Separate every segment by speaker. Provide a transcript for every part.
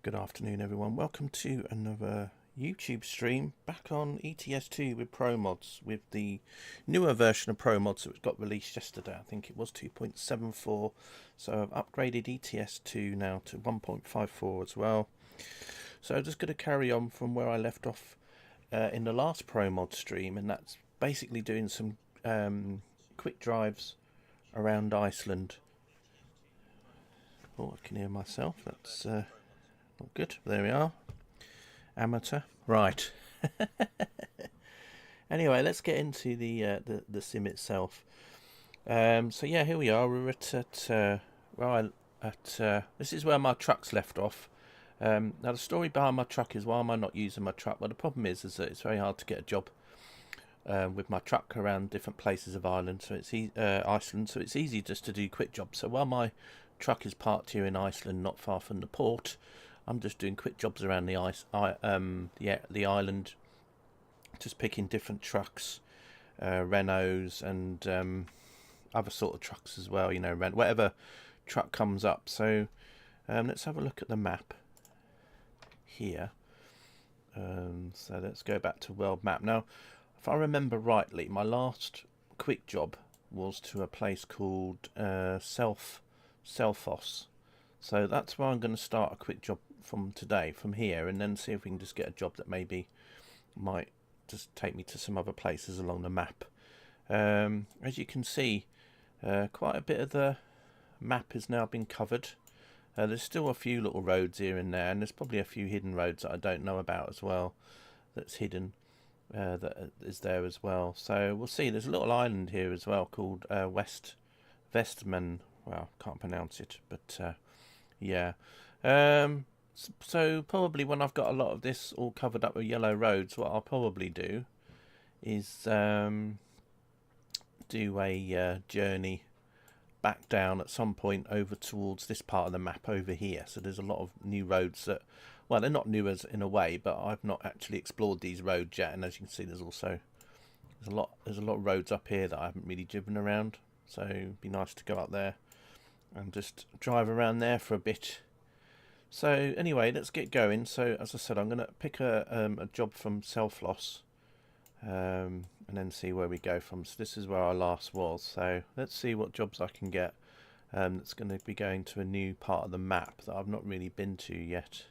Speaker 1: Good afternoon, everyone. Welcome to another YouTube stream back on ETS2 with Promods, with the newer version of Promods that got released yesterday. I think it was 2.74, so I've upgraded ETS2 now to 1.54 as well. So I'm just going to carry on from where I left off in the last Promod stream, and that's basically doing some quick drives around Iceland. Oh, I can hear myself. That's not good. There we are. Amateur. Right. Anyway, let's get into the sim itself. So yeah, here we are. We're this is where my truck's left off. Now the story behind my truck is, why am I not using my truck? Well, the problem is that it's very hard to get a job with my truck around different places of Ireland. So it's Iceland. So it's easy just to do quick jobs. So while my truck is parked here in Iceland, not far from the port, I'm just doing quick jobs around the island, just picking different trucks, Renaults and other sort of trucks as well. You know, whatever truck comes up. So let's have a look at the map here. So let's go back to world map now. If I remember rightly, my last quick job was to a place called Selfos. So that's where I'm going to start a quick job from today, from here, and then see if we can just get a job that maybe might just take me to some other places along the map. As you can see, quite a bit of the map has now been covered. There's still a few little roads here and there, and there's probably a few hidden roads that I don't know about as well, that's hidden, that is there as well. So we'll see. There's a little island here as well called Vestman. Well, can't pronounce it, but yeah. So probably when I've got a lot of this all covered up with yellow roads, what I'll probably do is do a journey back down at some point over towards this part of the map over here. So there's a lot of new roads that, well, they're not new as in a way, but I've not actually explored these roads yet. And as you can see, there's a lot of roads up here that I haven't really driven around. So it'd be nice to go up there and just drive around there for a bit. So anyway, let's get going. So as I said, I'm going to pick a job from Selfos, and then see where we go from. So this is where I last was. So let's see what jobs I can get. That's going to be going to a new part of the map that I've not really been to yet.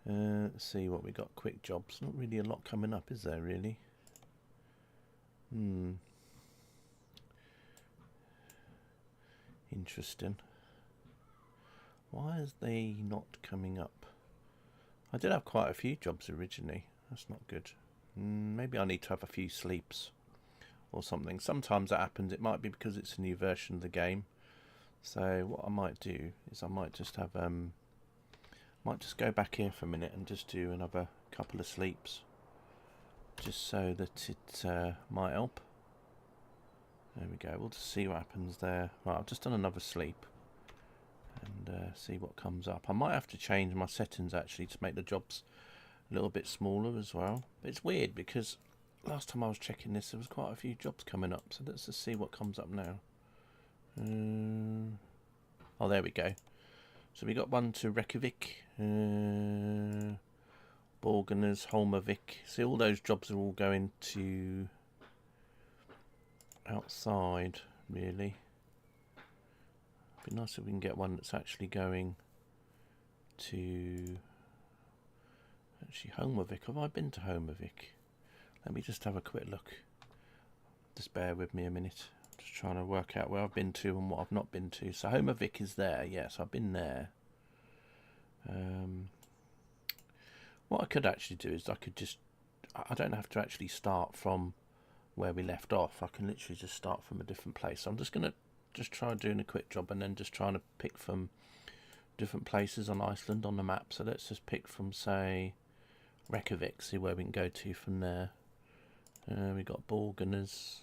Speaker 1: Let's see what we got. Quick jobs. Not really a lot coming up, is there really? Interesting. Why is they not coming up? I did have quite a few jobs originally. That's not good. Maybe I need to have a few sleeps or something. Sometimes that happens. It might be because it's a new version of the game. So what I might do is I might just have might just go back here for a minute and just do another couple of sleeps, just so that it might help. There we go. We'll just see what happens there. Right, I've just done another sleep and see what comes up. I might have to change my settings actually to make the jobs a little bit smaller as well. But it's weird because last time I was checking this, there was quite a few jobs coming up. So let's just see what comes up now. Oh, there we go. So we got one to Reykjavik, Borgarnes, Holmavik. See, all those jobs are all going to outside, really. It'd be nice if we can get one that's actually going to... Actually, Holmavik. Have I been to Holmavik? Let me just have a quick look. Just bear with me a minute. Just trying to work out where I've been to and what I've not been to. So Holmavik is there. Yes, I've been there. What I could actually do is I don't have to actually start from where we left off. I can literally just start from a different place. So I'm just going to try doing a quick job and then just trying to pick from different places on Iceland on the map. So let's just pick from, say, Reykjavik, see where we can go to from there. We got Borgarnes.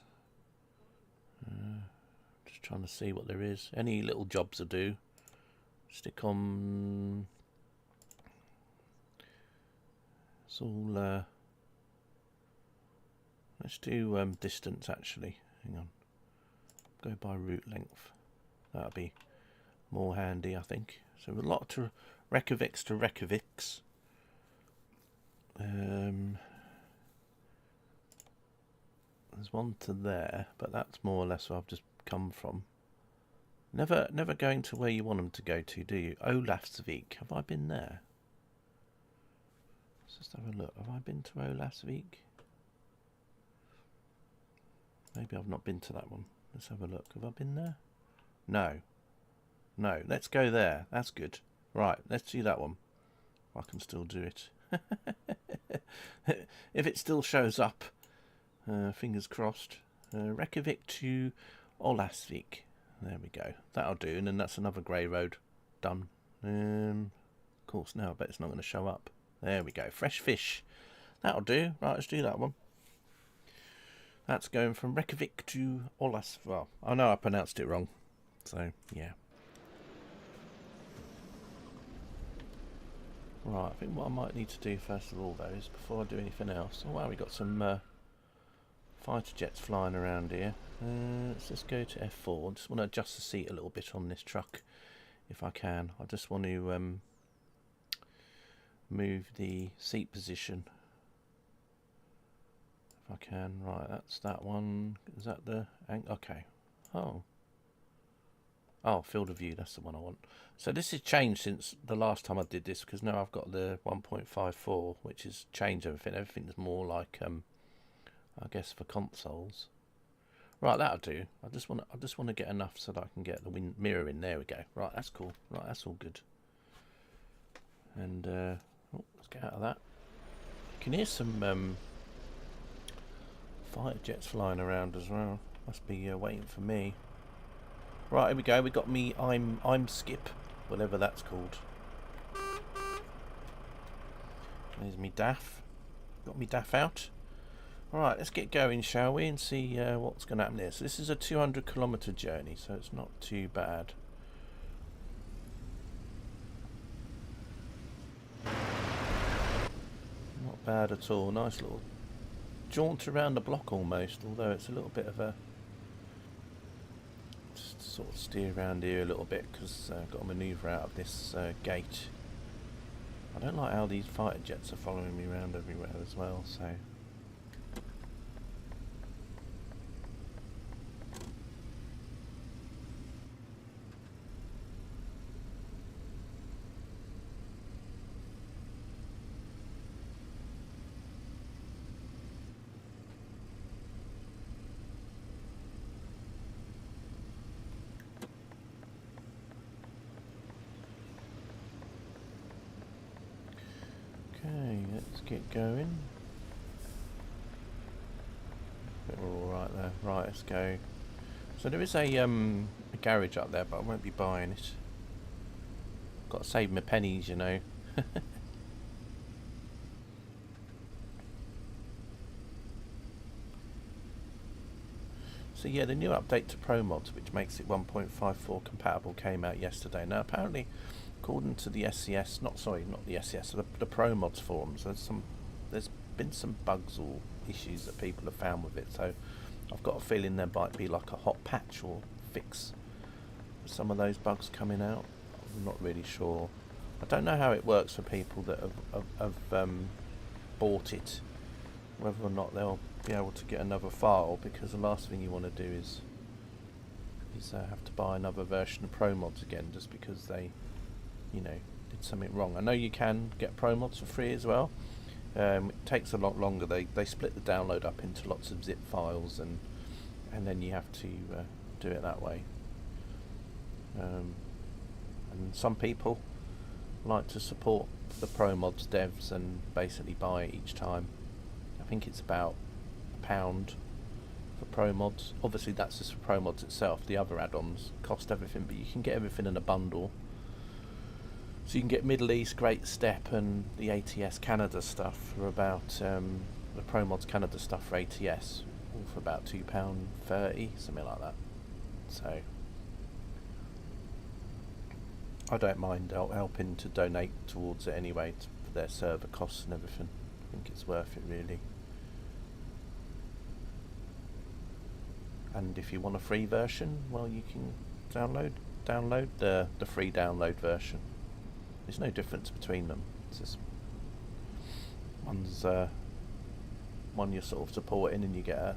Speaker 1: Just trying to see what there is. Any little jobs will do. Stick on. It's all. Let's do distance actually. Hang on. Go by route length. That'll be more handy, I think. So a lot to Reykjavik's to Reykjavik's. There's one to there, but that's more or less where I've just come from. Never going to where you want them to go to, do you? Olafsvik. Have I been there? Let's just have a look. Have I been to Olafsvik? Maybe I've not been to that one. Let's have a look. Have I been there? No. No. Let's go there. That's good. Right. Let's do that one. I can still do it. If it still shows up. Fingers crossed. Reykjavik to Olasvik. There we go. That'll do. And then that's another grey road. Done. Of course, now I bet it's not going to show up. There we go. Fresh fish. That'll do. Right, let's do that one. That's going from Reykjavik to Olas. Well, I know I pronounced it wrong. So, yeah. Right, I think what I might need to do first of all, though, is before I do anything else... Oh, wow, we got some fighter jets flying around here. Let's just go to F4. I just want to adjust the seat a little bit on this truck, if I can. I just want to move the seat position. If I can. Right, that's that one. Is that the... Okay. Oh. Oh, field of view. That's the one I want. So this has changed since the last time I did this, because now I've got the 1.54, which has changed everything. Everything's more like, I guess, for consoles. Right, that'll do. I just want to get enough so that I can get the mirror in. There we go. Right, that's cool. Right, that's all good. And let's get out of that. You can hear some fighter jets flying around as well. Must be waiting for me. Right, here we go. We got me. I'm skip, whatever that's called. There's me daff. Got me daff out. Alright, let's get going, shall we, and see what's going to happen here. So this is a 200-kilometre journey, so it's not too bad. Not bad at all. Nice little jaunt around the block almost, although it's a little bit of a... Just sort of steer around here a little bit, because I've got to manoeuvre out of this gate. I don't like how these fighter jets are following me around everywhere as well, so... Okay, let's get going. I think we're all right there. Right, let's go. So there is a garage up there, but I won't be buying it. Got to save my pennies, you know. So yeah, the new update to Promods, which makes it 1.54 compatible, came out yesterday. Now apparently, according to the SCS, not the SCS, the Promods forums, there's been some bugs or issues that people have found with it. So I've got a feeling there might be like a hot patch or fix for some of those bugs coming out. I'm not really sure. I don't know how it works for people that have bought it, whether or not they'll be able to get another file, because the last thing you want to do is have to buy another version of Promods again just because they, you know, did something wrong. I know you can get Promods for free as well. It takes a lot longer. They split the download up into lots of zip files, and then you have to do it that way. And some people like to support the Promods devs and basically buy it each time. I think it's about £1 for Promods. Obviously that's just for Promods itself. The other add-ons cost everything, but you can get everything in a bundle. So you can get Middle East, Great Step and the ATS Canada stuff for about, the Promods Canada stuff for ATS, all for about £2.30, something like that. So I don't mind helping to donate towards it anyway, for their server costs and everything. I think it's worth it really. And if you want a free version, well, you can download download, the free download version. There's no difference between them. It's just one you're sort of supporting and you get a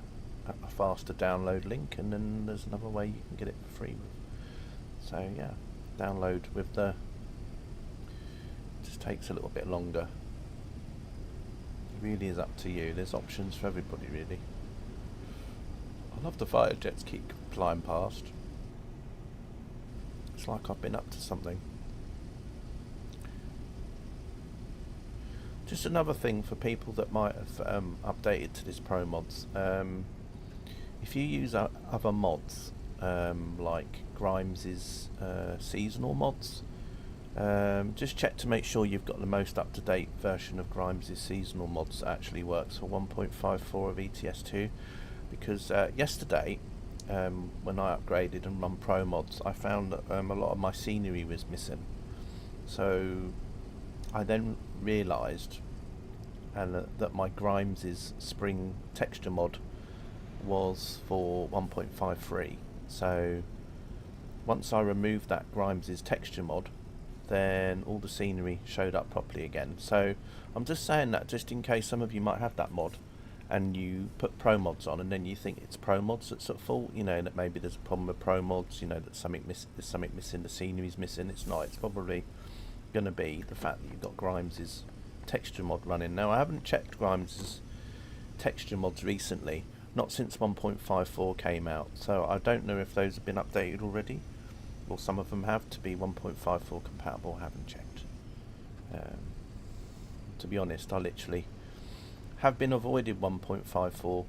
Speaker 1: faster download link, and then there's another way you can get it for free. So yeah, download with the just takes a little bit longer. It really is up to you. There's options for everybody really. I love the fighter jets keep flying past. It's like I've been up to something. Just another thing for people that might have updated to this Promods. If you use other mods, like Grimes's seasonal mods, just check to make sure you've got the most up-to-date version of Grimes's seasonal mods that actually works for 1.54 of ETS2. Because yesterday, when I upgraded and run Promods, I found that a lot of my scenery was missing. So I then realised that my Grimes's spring texture mod was for 1.53. So once I removed that Grimes's texture mod, then all the scenery showed up properly again. So I'm just saying that just in case some of you might have that mod and you put Promods on and then you think it's Promods that's at fault, you know, that maybe there's a problem with Promods, you know, that there's something missing, the scenery's missing. It's not. It's probably going to be the fact that you've got Grimes's texture mod running. Now I haven't checked Grimes's texture mods recently, not since 1.54 came out, so I don't know if those have been updated already, or some of them have to be 1.54 compatible. I haven't checked. To be honest, I literally have been avoided 1.54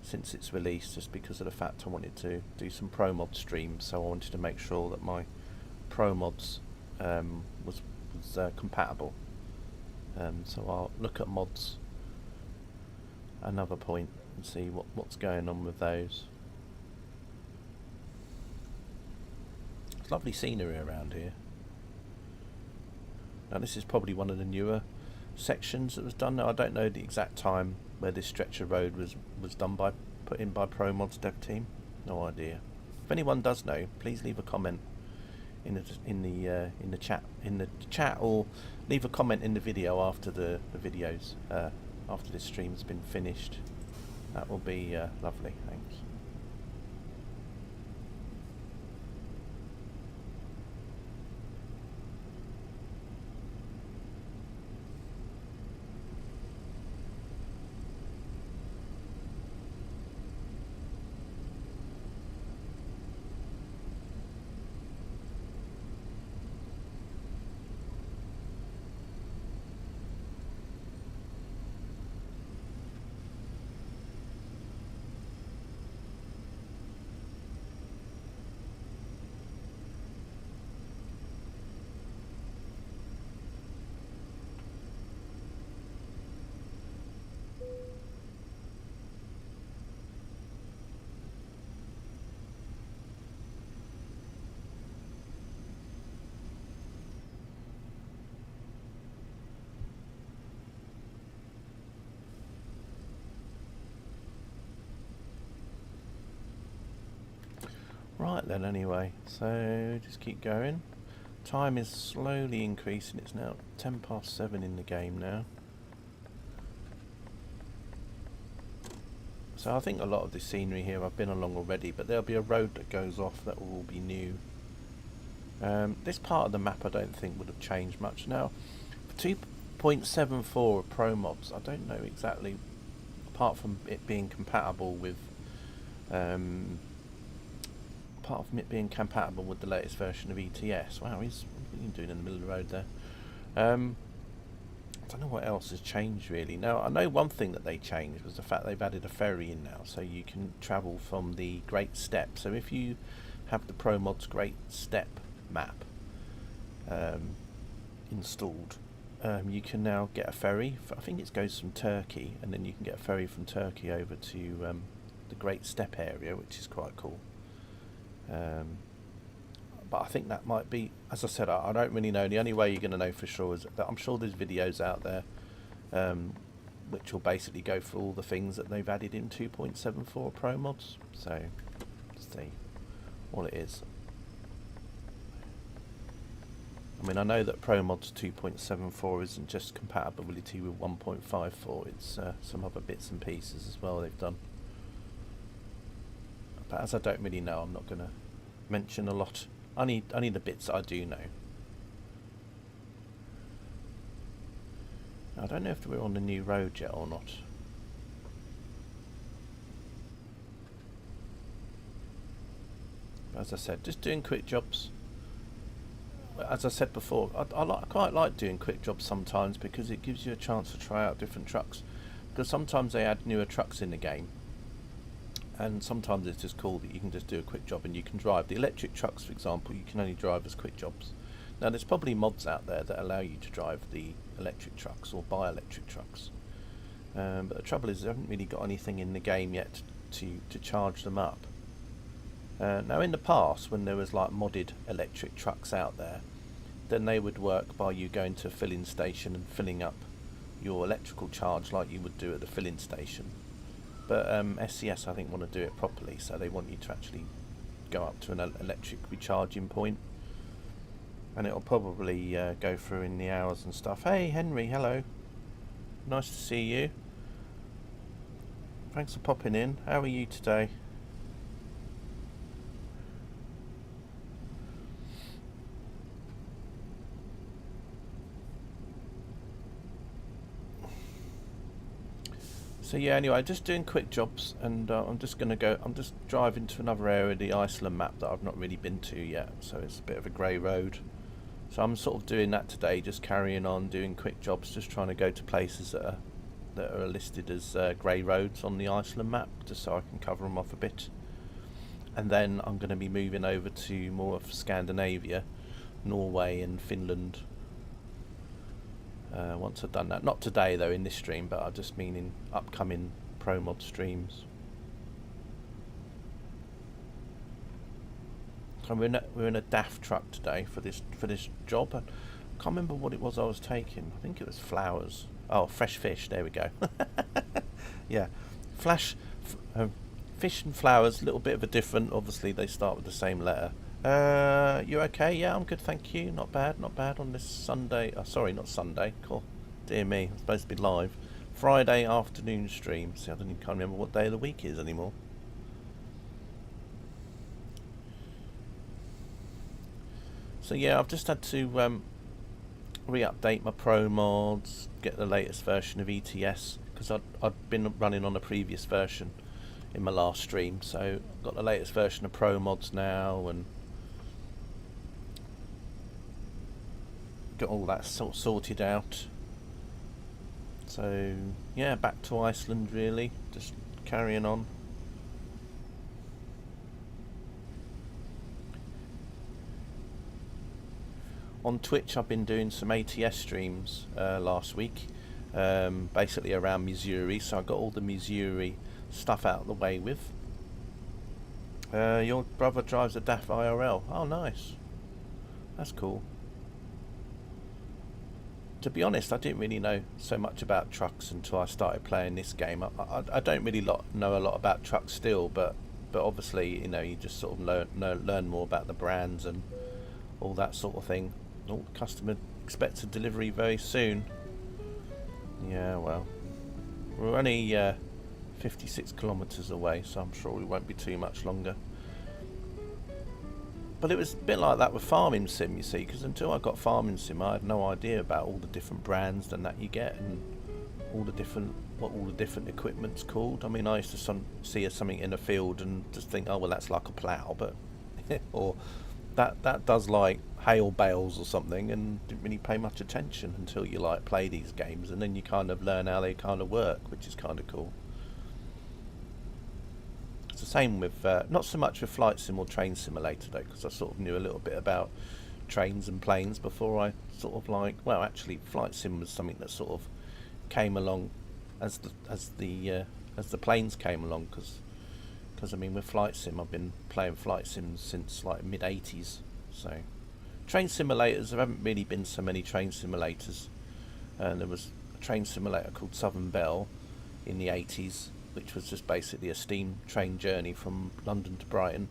Speaker 1: since its release, just because of the fact I wanted to do some Promod streams, so I wanted to make sure that my Promods was compatible. So I'll look at mods another point and see what's going on with those. It's lovely scenery around here. Now this is probably one of the newer sections that was done. Now I don't know the exact time where this stretch of road was done by, put in by Promods dev team. No idea. If anyone does know, please leave a comment in the chat, or leave a comment in the video after the videos after this stream's been finished. That will be lovely. Thanks. Right then, anyway, so just keep going. Time is slowly increasing. It's now 7:10 in the game now. So I think a lot of the scenery here I've been along already, but there'll be a road that goes off that will all be new. This part of the map I don't think would have changed much. Now, for 2.74 of Promods, I don't know exactly, apart from it being compatible with the latest version of ETS. Wow, what are you doing in the middle of the road there? I don't know what else has changed really. Now, I know one thing that they changed was the fact they've added a ferry in now, so you can travel from the Great Step. So if you have the Promods Great Step map installed, you can now get a ferry. I think it goes from Turkey, and then you can get a ferry from Turkey over to the Great Step area, which is quite cool. But I think that might be, as I said, I don't really know. The only way you're going to know for sure is that I'm sure there's videos out there which will basically go through all the things that they've added in 2.74 Promods. So, let's see what it is. I mean, I know that Promods 2.74 isn't just compatibility with 1.54, it's some other bits and pieces as well they've done. But as I don't really know, I'm not going to mention a lot. I need the bits that I do know. I don't know if we're on the new road yet or not. As I said, just doing quick jobs. As I said before, I quite like doing quick jobs sometimes because it gives you a chance to try out different trucks. Because sometimes they add newer trucks in the game, and sometimes it's just cool that you can just do a quick job and you can drive. The electric trucks, for example, you can only drive as quick jobs. Now there's probably mods out there that allow you to drive the electric trucks or buy electric trucks. But the trouble is, they haven't really got anything in the game yet to charge them up. Now in the past, when there was like modded electric trucks out there, then they would work by you going to a filling station and filling up your electrical charge like you would do at the filling station. But SCS, I think, want to do it properly, so they want you to actually go up to an electric recharging point, and it'll probably go through in the hours and stuff. Hey Henry, hello, nice to see you. Thanks for popping in. How are you today? So yeah, anyway, just doing quick jobs, and I'm just driving to another area of the Iceland map that I've not really been to yet, so it's a bit of a grey road. So I'm sort of doing that today, just carrying on doing quick jobs, just trying to go to places that are listed as grey roads on the Iceland map, just so I can cover them off a bit. And then I'm going to be moving over to more of Scandinavia, Norway and Finland. Once I've done that, not today though in this stream, but I just mean in upcoming Promod streams. So we're in a DAF truck today for this job. I can't remember what it was I was taking. I think it was flowers. Oh, fresh fish. There we go. Yeah, fish and flowers. A little bit of a different. Obviously, they start with the same letter. You okay? Yeah, I'm good, thank you. Not bad on this Sunday. Oh, sorry, not Sunday. Cool. Dear me, I'm supposed to be live. Friday afternoon stream. See, I can't remember what day of the week is anymore. So yeah, I've just had to re-update my Promods, get the latest version of ETS, because I'd been running on a previous version in my last stream. So I've got the latest version of Promods now, and got all that sorted out. So yeah, back to Iceland really, just carrying on. On Twitch I've been doing some ATS streams last week, basically around Missouri, so I got all the Missouri stuff out of the way with. Your brother drives a DAF IRL. Oh nice, that's cool. To be honest, I didn't really know so much about trucks until I started playing this game. I don't really know a lot about trucks still, but obviously, you know, you just sort of learn more about the brands and all that sort of thing. Oh, the customer expects a delivery very soon. Yeah, well, we're only 56 kilometres away, so I'm sure we won't be too much longer. But it was a bit like that with Farming Sim, you see, because until I got Farming Sim, I had no idea about all the different brands and that you get, and what all the different equipment's called. I mean, I used to see something in a field and just think, oh well, that's like a plough, but or that does like hail bales or something, and didn't really pay much attention until you like play these games, and then you kind of learn how they kind of work, which is kind of cool. It's the same with not so much with Flight Sim or Train Simulator though, because I sort of knew a little bit about trains and planes before I sort of like, well, actually Flight Sim was something that sort of came along as the planes came along, because I mean with Flight Sim I've been playing Flight Sims since like mid-80s. So train simulators, there haven't really been so many train simulators. There was a train simulator called Southern Belle in the 80s, which was just basically a steam train journey from London to Brighton.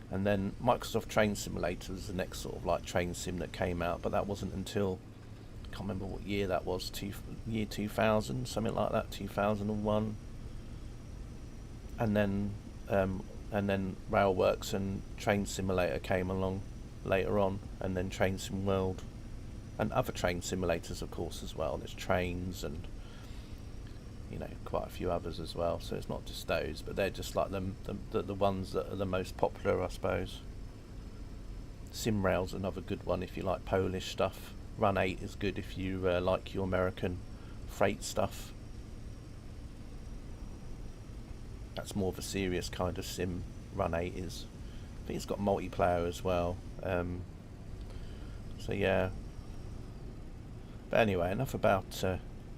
Speaker 1: And then Microsoft Train Simulator was the next sort of like train sim that came out, but that wasn't until, I can't remember what year that was, year 2000, something like that, 2001. And then Railworks and Train Simulator came along later on, and then Train Sim World, and other train simulators, of course, as well. There's Trains and, you know, quite a few others as well. So it's not just those, but they're just like the ones that are the most popular, I suppose. Simrail's another good one if you like Polish stuff. Run 8 is good if you like your American freight stuff. That's more of a serious kind of sim, Run 8 is. I think it's got multiplayer as well. So yeah. But anyway, enough about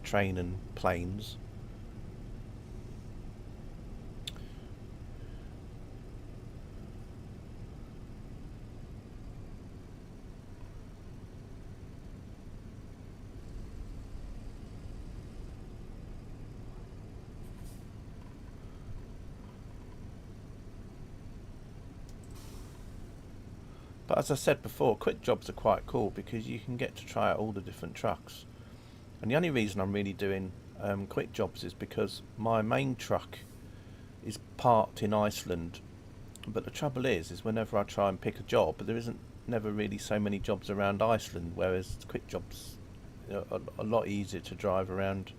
Speaker 1: train and planes. But as I said before, quick jobs are quite cool because you can get to try out all the different trucks. And the only reason I'm really doing quick jobs is because my main truck is parked in Iceland. But the trouble is whenever I try and pick a job, there isn't never really so many jobs around Iceland, whereas quick jobs are a lot easier to drive around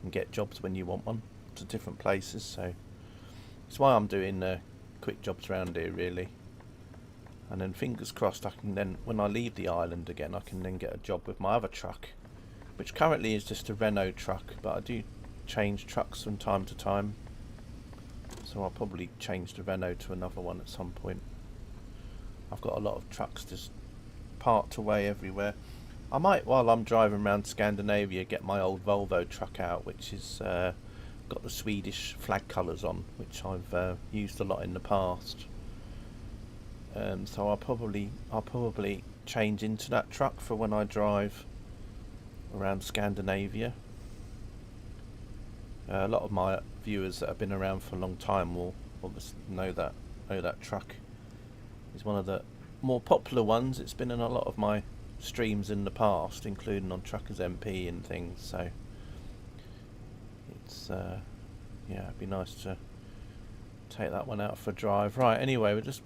Speaker 1: and get jobs when you want one to different places. So that's why I'm doing quick jobs around here, really. And then fingers crossed I can then, when I leave the island again, I can then get a job with my other truck, which currently is just a Renault truck, but I do change trucks from time to time. So I'll probably change the Renault to another one at some point. I've got a lot of trucks just parked away everywhere. I might, while I'm driving around Scandinavia, get my old Volvo truck out, which is got the Swedish flag colours on, which I've used a lot in the past. So I'll probably change into that truck for when I drive around Scandinavia. A lot of my viewers that have been around for a long time will obviously know that truck is one of the more popular ones. It's been in a lot of my streams in the past, including on Truckers MP and things. So it's yeah, it'd be nice to take that one out for a drive. Right, anyway, we're just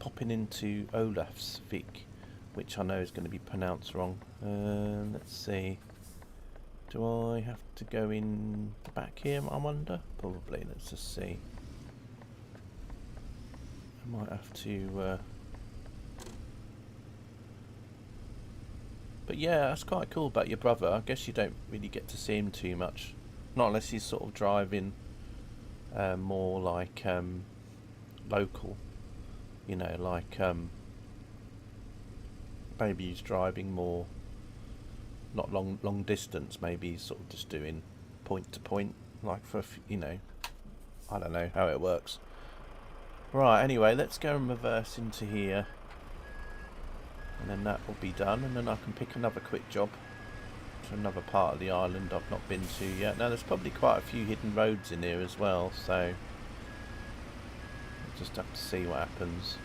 Speaker 1: popping into Olafsvik, which I know is going to be pronounced wrong. Let's see. Do I have to go in the back here, I wonder? Probably. Let's just see. I might have to... But yeah, that's quite cool about your brother. I guess you don't really get to see him too much. Not unless he's sort of driving more like local. You know, like maybe he's driving more, not long distance. Maybe he's sort of just doing point to point, like for you know, I don't know how it works. Right. Anyway, let's go and reverse into here, and then that will be done, and then I can pick another quick job to another part of the island I've not been to yet. Now there's probably quite a few hidden roads in here as well, so we'll just have to see what happens.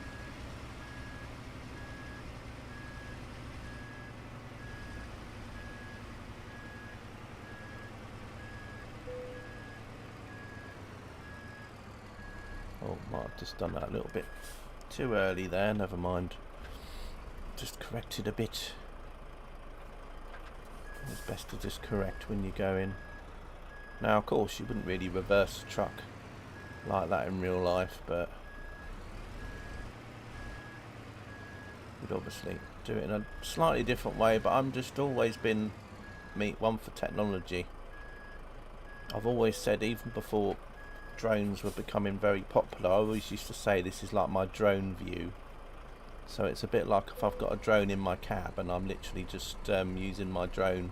Speaker 1: Oh, might have just done that a little bit too early there, never mind. Just corrected a bit. It's best to just correct when you go in. Now, of course, you wouldn't really reverse a truck like that in real life, but you'd obviously do it in a slightly different way. But I'm just always been one for technology. I've always said, even before drones were becoming very popular, I always used to say this is like my drone view. So it's a bit like if I've got a drone in my cab and I'm literally just using my drone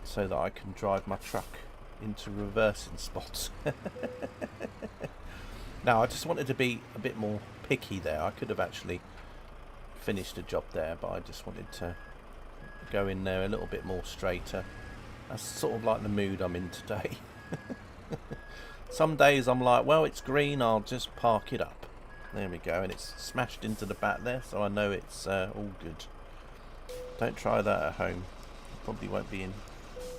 Speaker 1: so that I can drive my truck into reversing spots. Now, I just wanted to be a bit more picky there. I could have actually finished the job there, but I just wanted to go in there a little bit more straighter. That's sort of like the mood I'm in today. Some days I'm like, well, it's green, I'll just park it up. There we go, and it's smashed into the back there, so I know it's all good. Don't try that at home. You probably won't be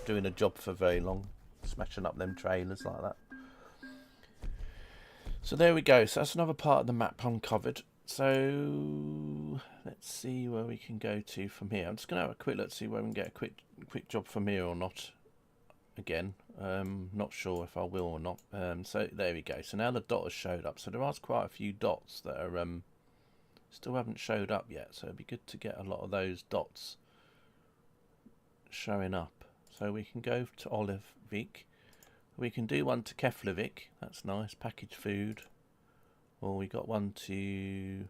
Speaker 1: doing a job for very long, smashing up them trailers like that. So there we go. So that's another part of the map uncovered. So let's see where we can go to from here. I'm just going to have a quick look, see where we can get a quick job from here or not. Again, not sure if I will or not. So there we go. So now the dot has showed up. So there are quite a few dots that are still haven't showed up yet. So it'd be good to get a lot of those dots showing up. So we can go to Olivik. We can do one to Keflavik. That's nice. Packaged food. Or we got one to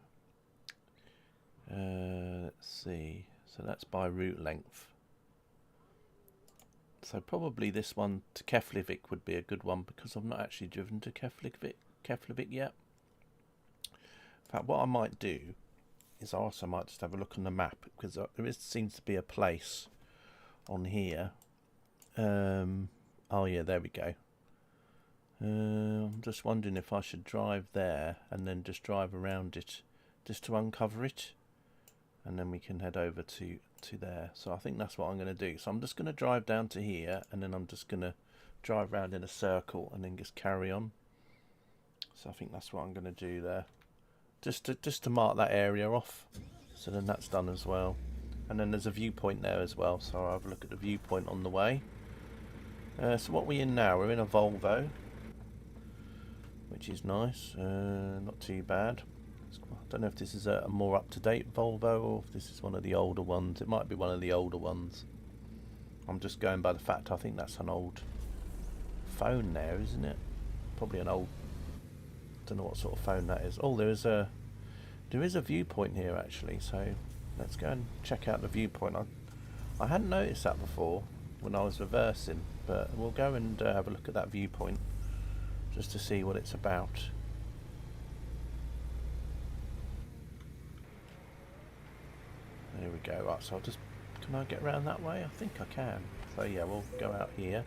Speaker 1: let's see. So that's by route length. So probably this one to Keflavik would be a good one because I've not actually driven to Keflavik yet. In fact, what I might do is I also might just have a look on the map because there seems to be a place on here. Oh yeah, there we go. I'm just wondering if I should drive there and then just drive around it just to uncover it, and then we can head over to there. So I think that's what I'm going to do. So I'm just going to drive down to here, and then I'm just going to drive around in a circle and then just carry on. So I think that's what I'm going to do there, just to mark that area off. So then that's done as well. And then there's a viewpoint there as well, so I'll have a look at the viewpoint on the way. So what we're in now, we're in a Volvo, which is nice, not too bad. I don't know if this is a more up-to-date Volvo or if this is one of the older ones. It might be one of the older ones. I'm just going by the fact I think that's an old phone there, isn't it? Probably an old, don't know what sort of phone that is. Oh, there is a viewpoint here actually, so let's go and check out the viewpoint. I hadn't noticed that before when I was reversing, but we'll go and have a look at that viewpoint just to see what it's about. There we go. Right, so can I get around that way? I think I can. So yeah, we'll go out here.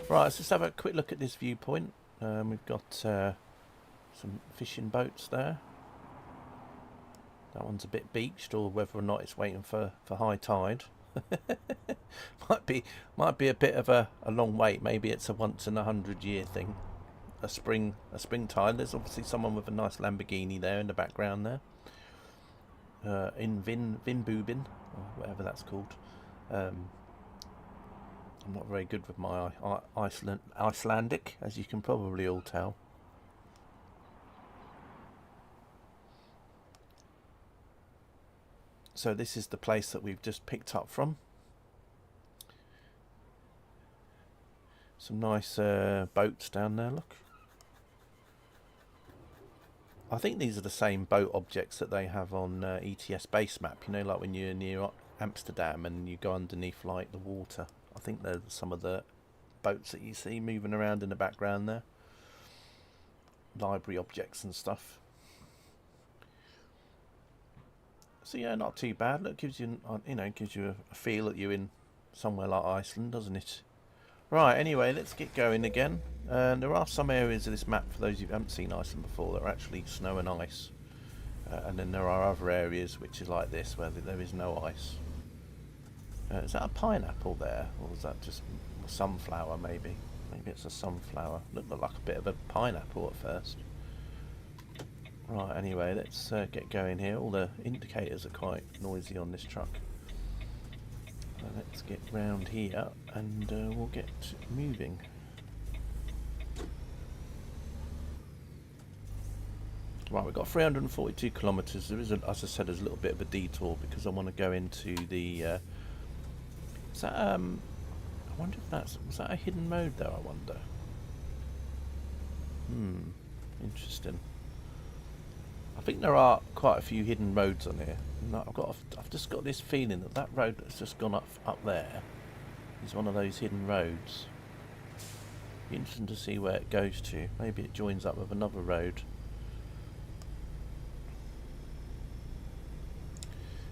Speaker 1: Right, let's just have a quick look at this viewpoint. We've got some fishing boats there. That one's a bit beached, or whether or not it's waiting for high tide. might be a bit of a long wait. Maybe it's a once in 100-year thing. A spring tide. There's obviously someone with a nice Lamborghini there in the background there. In Vinbubin, or whatever that's called. I'm not very good with my Icelandic, as you can probably all tell. So this is the place that we've just picked up from. Some nice boats down there, look. I think these are the same boat objects that they have on ETS base map, you know, like when you're near Amsterdam and you go underneath like the water. I think they're some of the boats that you see moving around in the background there. Library objects and stuff. So yeah, not too bad. Look, gives you, gives you a feel that you're in somewhere like Iceland, doesn't it? Right, anyway, let's get going again. There are some areas of this map, for those who haven't seen Iceland before, that are actually snow and ice. And then there are other areas which is like this, where there is no ice. Is that a pineapple there? Or is that just a sunflower, maybe? Maybe it's a sunflower. Looked like a bit of a pineapple at first. Right, anyway, let's get going here. All the indicators are quite noisy on this truck. Let's get round here and we'll get moving. Right, we've got 342 kilometres. There is, as I said, there's a little bit of a detour because I want to go into the. Is that I wonder if was that a hidden road there? I wonder. Interesting. I think there are quite a few hidden roads on here. I've just got this feeling that road that's just gone up there is one of those hidden roads. Be interesting to see where it goes to. Maybe it joins up with another road.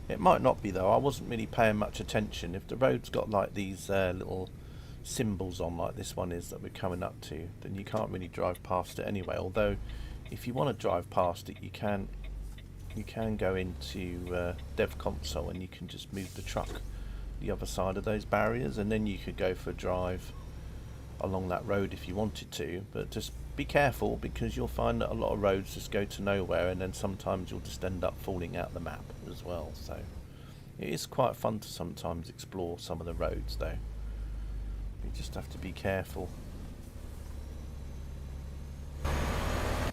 Speaker 1: It might not be though. I wasn't really paying much attention. If the road's got like these little symbols on, like this one is that we're coming up to, then you can't really drive past it anyway. Although if you want to drive past it, you can go into Dev Console and you can just move the truck the other side of those barriers, and then you could go for a drive along that road if you wanted to. But just be careful, because you'll find that a lot of roads just go to nowhere, and then sometimes you'll just end up falling out the map as well. So it is quite fun to sometimes explore some of the roads, though. You just have to be careful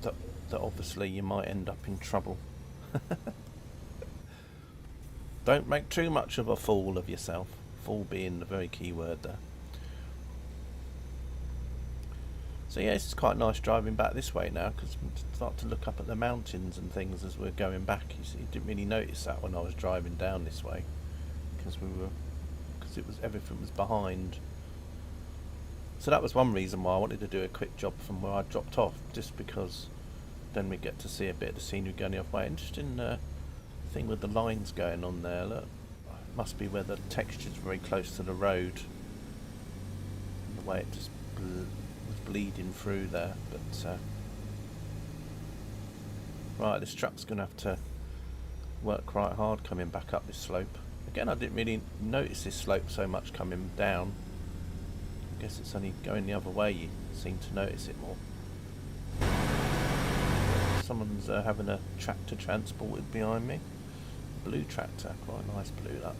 Speaker 1: that obviously you might end up in trouble. Don't make too much of a fool of yourself. Fool being the very key word there. So yeah, it's quite nice driving back this way now, because we start to look up at the mountains and things as we're going back. You see, you didn't really notice that when I was driving down this way, because everything was behind. So that was one reason why I wanted to do a quick job from where I dropped off, just because then we get to see a bit of the scenery going the other way. Interesting thing with the lines going on there. Look, must be where the texture's very close to the road, and the way it just was bleeding through there. But right, this truck's going to have to work quite hard coming back up this slope. Again, I didn't really notice this slope so much coming down. I guess it's only going the other way you seem to notice it more. Someone's having a tractor transported behind me. Blue tractor, quite a nice blue that.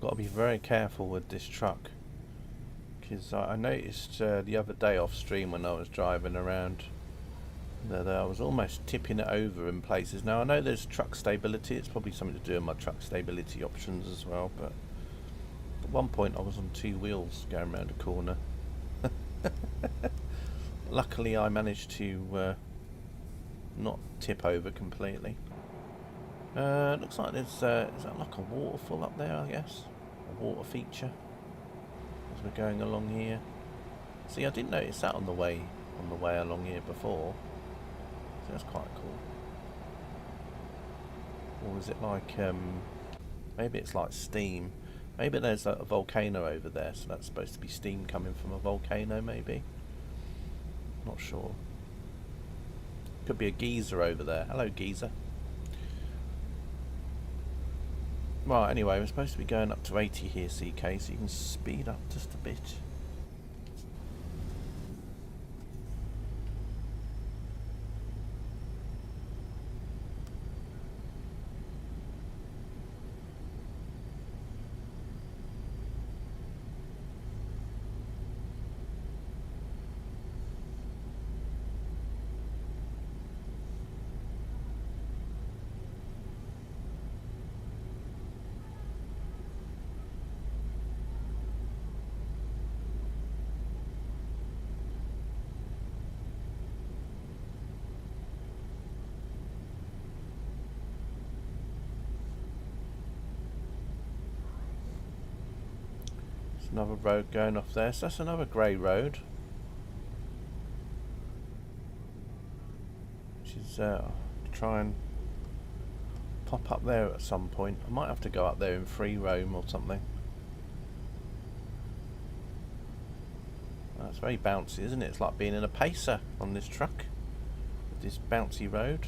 Speaker 1: Got to be very careful with this truck, because I noticed the other day off stream when I was driving around that I was almost tipping it over in places. Now I know there's truck stability, it's probably something to do with my truck stability options as well, but at one point I was on two wheels going around a corner. Luckily I managed to not tip over completely. Looks like there's, is that like a waterfall up there, I guess? A water feature as we're going along here. See, I didn't notice that on the way along here before. So that's quite cool. Or is it like, maybe it's like steam. Maybe there's a volcano over there, so that's supposed to be steam coming from a volcano, maybe? Not sure. Could be a geyser over there. Hello, geyser. Right, anyway, we're supposed to be going up to 80 here, CK, so you can speed up just a bit. Another road going off there, so that's another grey road, which is try and pop up there at some point. I might have to go up there in free roam or something. That's very bouncy, isn't it? It's like being in a pacer on this truck with this bouncy road.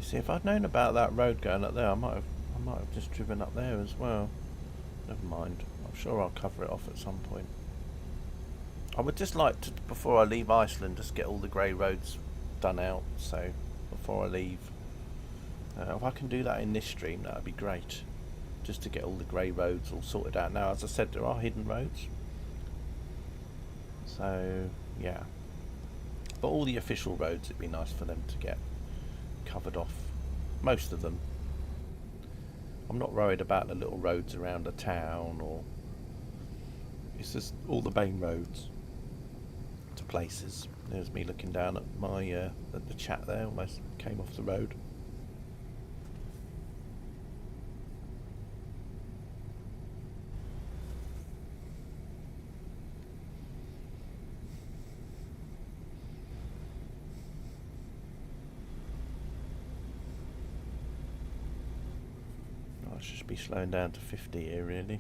Speaker 1: See, if I'd known about that road going up there, I might have just driven up there as well. Never mind. I'm sure I'll cover it off at some point. I would just like to, before I leave Iceland, just get all the grey roads done out. So before I leave, if I can do that in this stream, that would be great. Just to get all the grey roads all sorted out. Now, as I said, there are hidden roads. So yeah, but all the official roads, it'd be nice for them to get covered off. Most of them. I'm not worried about the little roads around the town, or it's just all the main roads to places. There's me looking down at my at the chat there, almost came off the road. I should be slowing down to 50 here, really.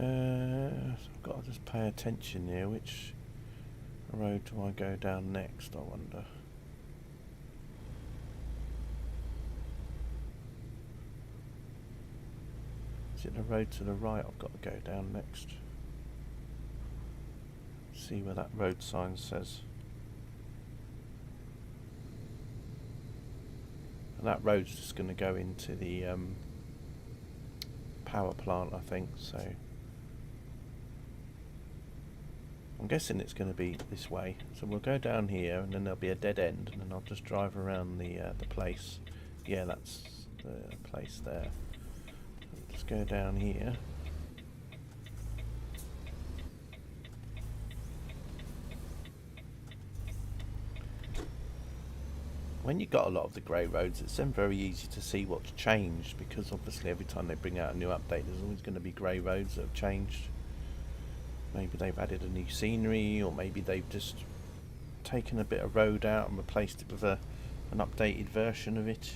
Speaker 1: I've got to just pay attention here. Which road do I go down next, I wonder? Is it the road to the right I've got to go down next? See where that road sign says. And that road's just going to go into the power plant, I think, so I'm guessing it's going to be this way. So we'll go down here, and then there'll be a dead end, and then I'll just drive around the place. Yeah, that's the place there. Let's go down here. When you've got a lot of the grey roads, it's then very easy to see what's changed, because obviously every time they bring out a new update, there's always going to be grey roads that have changed. Maybe they've added a new scenery, or maybe they've just taken a bit of road out and replaced it with an updated version of it.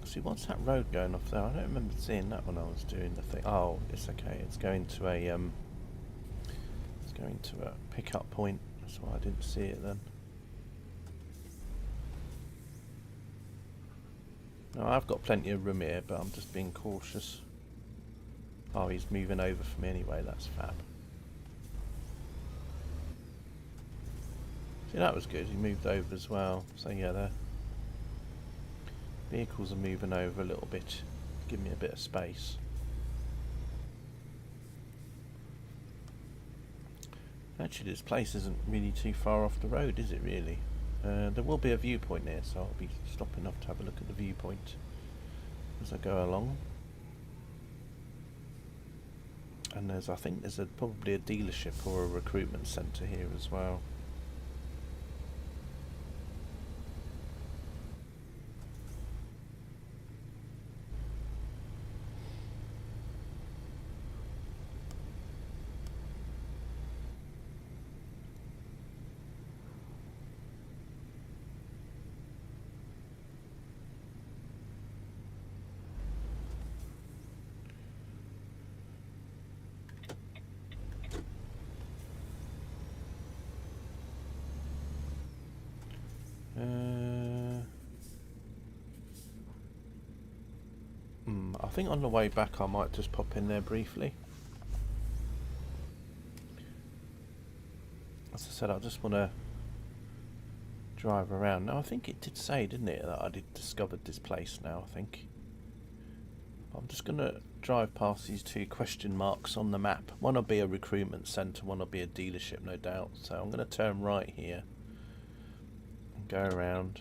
Speaker 1: See, what's that road going off there? I don't remember seeing that when I was doing the thing. Oh, it's okay. It's going to a pickup point. That's why I didn't see it then. No, I've got plenty of room here, but I'm just being cautious. Oh, he's moving over for me anyway. That's fab. See, that was good. He moved over as well. So yeah, there. Vehicles are moving over a little bit, give me a bit of space. Actually, this place isn't really too far off the road, is it really? There will be a viewpoint there, so I'll be stopping off to have a look at the viewpoint as I go along. And I think there's probably a dealership or a recruitment centre here as well. I think on the way back I might just pop in there briefly. As I said, I just want to drive around. Now I think it did say, didn't it, that I discovered this place now, I think. I'm just going to drive past these two question marks on the map. One will be a recruitment centre, one will be a dealership, no doubt. So I'm going to turn right here and go around.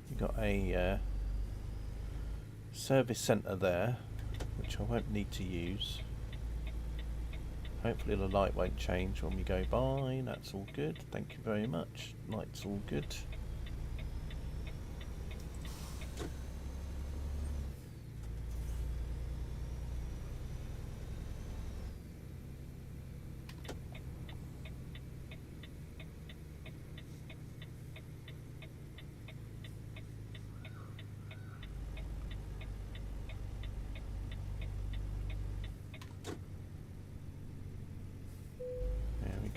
Speaker 1: You've got a service centre there, which I won't need to use. Hopefully the light won't change when we go by. That's all good. Thank you very much. Light's all good.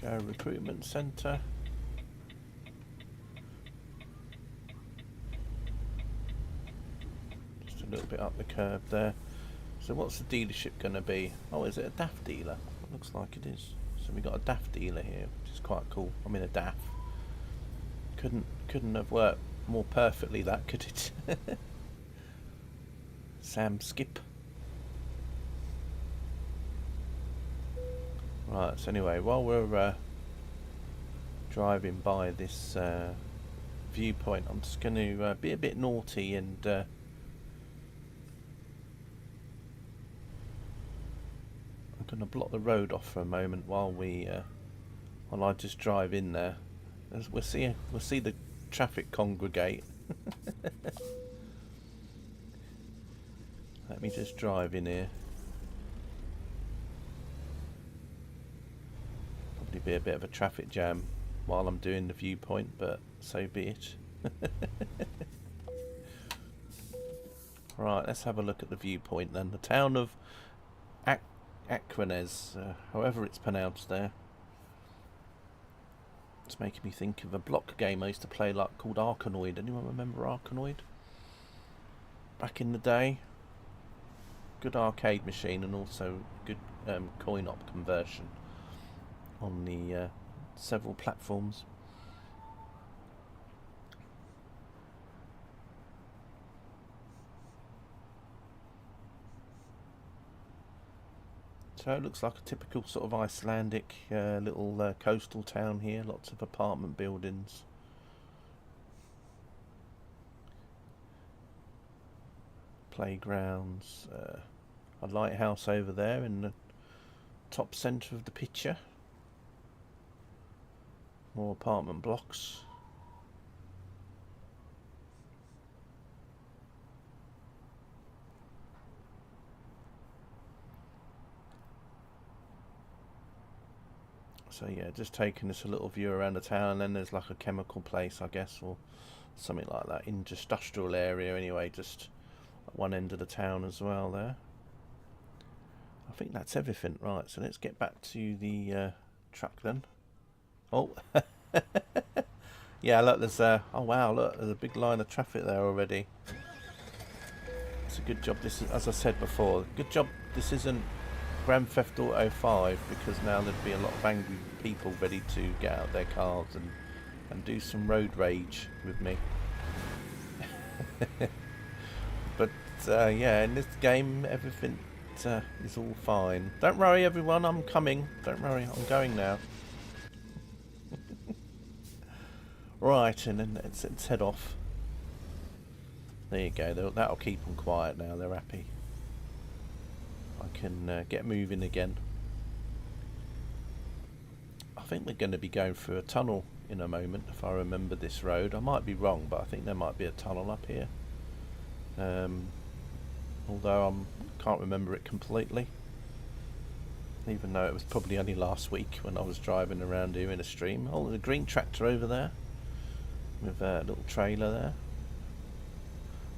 Speaker 1: Go recruitment centre. Just a little bit up the curb there. So what's the dealership going to be? Oh, is it a DAF dealer? It looks like it is. So we got a DAF dealer here, which is quite cool. I mean, a DAF. Couldn't have worked more perfectly, that, could it? Sam Skip. Right, so anyway, while we're driving by this viewpoint, I'm just going to be a bit naughty and I'm going to block the road off for a moment while I just drive in there. As we'll see the traffic congregate. Let me just drive in here. Be a bit of a traffic jam while I'm doing the viewpoint, but so be it. Right, let's have a look at the viewpoint then. The town of Aquanes, however it's pronounced there. It's making me think of a block game I used to play called Arkanoid. Anyone remember Arkanoid? Back in the day. Good arcade machine and also good coin-op conversion on the several platforms. So it looks like a typical sort of Icelandic little coastal town here. Lots of apartment buildings. Playgrounds. A lighthouse over there in the top centre of the picture. More apartment blocks. So yeah, just taking this a little view around the town, and then there's like a chemical place, I guess, or something like that, industrial area anyway, just at one end of the town as well there. I think that's everything. Right, so let's get back to the truck then. Oh, yeah, look, there's oh wow, look, there's a big line of traffic there already. It's a good job this is, as I said before, good job this isn't Grand Theft Auto 5, because now there'd be a lot of angry people ready to get out their cars and do some road rage with me. But yeah, in this game everything is all fine. Don't worry everyone, I'm coming. Don't worry, I'm going now. Right, and then let's head off. There you go, that'll keep them quiet now, they're happy. I can get moving again. I think we're going to be going through a tunnel in a moment, if I remember this road. I might be wrong, but I think there might be a tunnel up here. Although I can't remember it completely. Even though it was probably only last week when I was driving around here in a stream. Oh, there's a green tractor over there. With a little trailer there.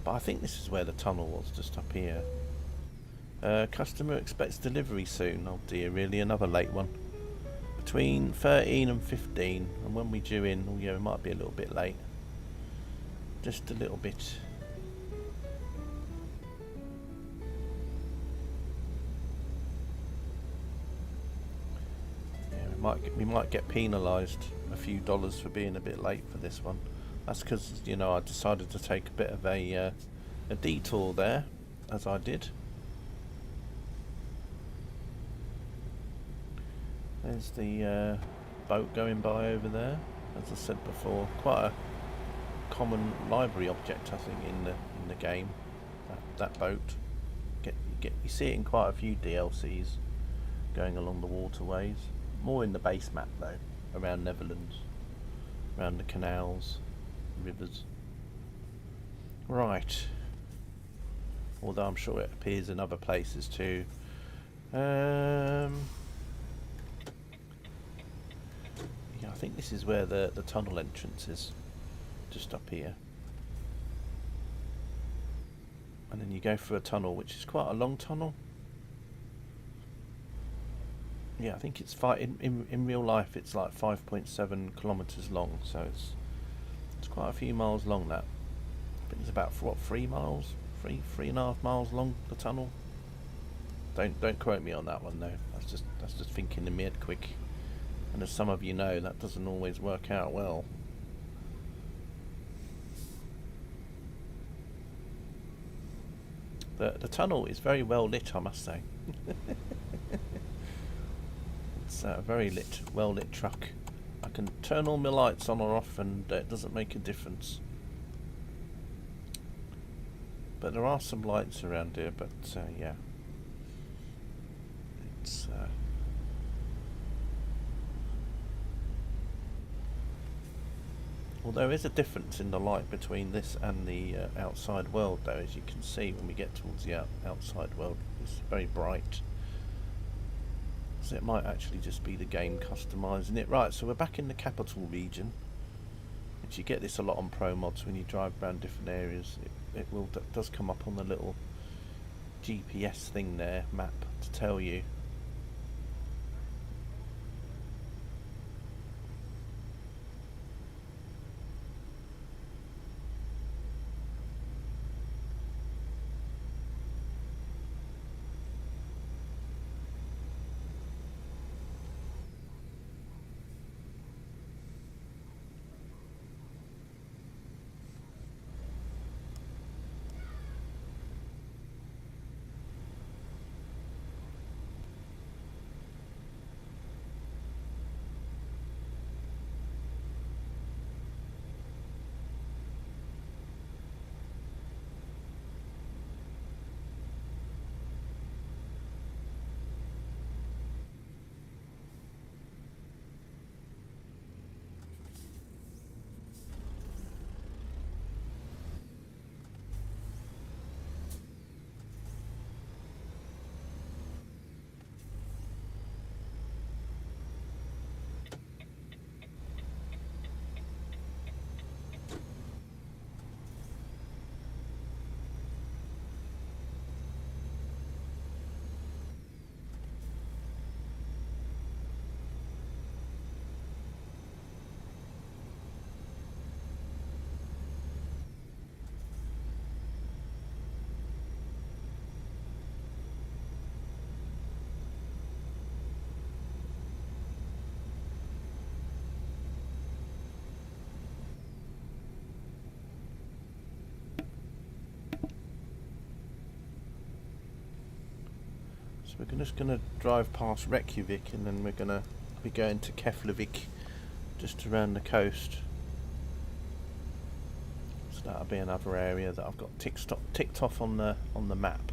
Speaker 1: But I think this is where the tunnel was, just up here. Customer expects delivery soon. Oh dear, really, another late one. Between 13 and 15. And when we due in, oh yeah, we might be a little bit late. Just a little bit. Yeah, we we might get penalised a few dollars for being a bit late for this one. That's because, you know, I decided to take a bit of a detour there, as I did. There's the boat going by over there. As I said before, quite a common library object, I think, in the game. That boat. You see it in quite a few DLCs going along the waterways. More in the base map though, around Netherlands, around the canals, rivers. Right. Although I'm sure it appears in other places too. Yeah, I think this is where the tunnel entrance is, just up here. And then you go through a tunnel, which is quite a long tunnel. Yeah, I think it's in real life it's like 5.7 kilometers long, so it's quite a few miles long. That I think it's about what, 3 miles, 3.5 miles long, the tunnel. Don't quote me on that one though. That's just thinking in my head quick. And as some of you know, that doesn't always work out well. The tunnel is very well lit, I must say. It's a very well lit truck. I can turn all my lights on or off and it doesn't make a difference. But there are some lights around here, but yeah. It's well, there is a difference in the light between this and the outside world though, as you can see when we get towards the outside world. It's very bright. So it might actually just be the game customising it. Right, so we're back in the capital region, which you get this a lot on Promods when you drive around different areas. It does come up on the little GPS thing there, map, to tell you. So we're just going to drive past Reykjavik and then we're going to be going to Keflavik, just around the coast. So that'll be another area that I've got ticked off on the map.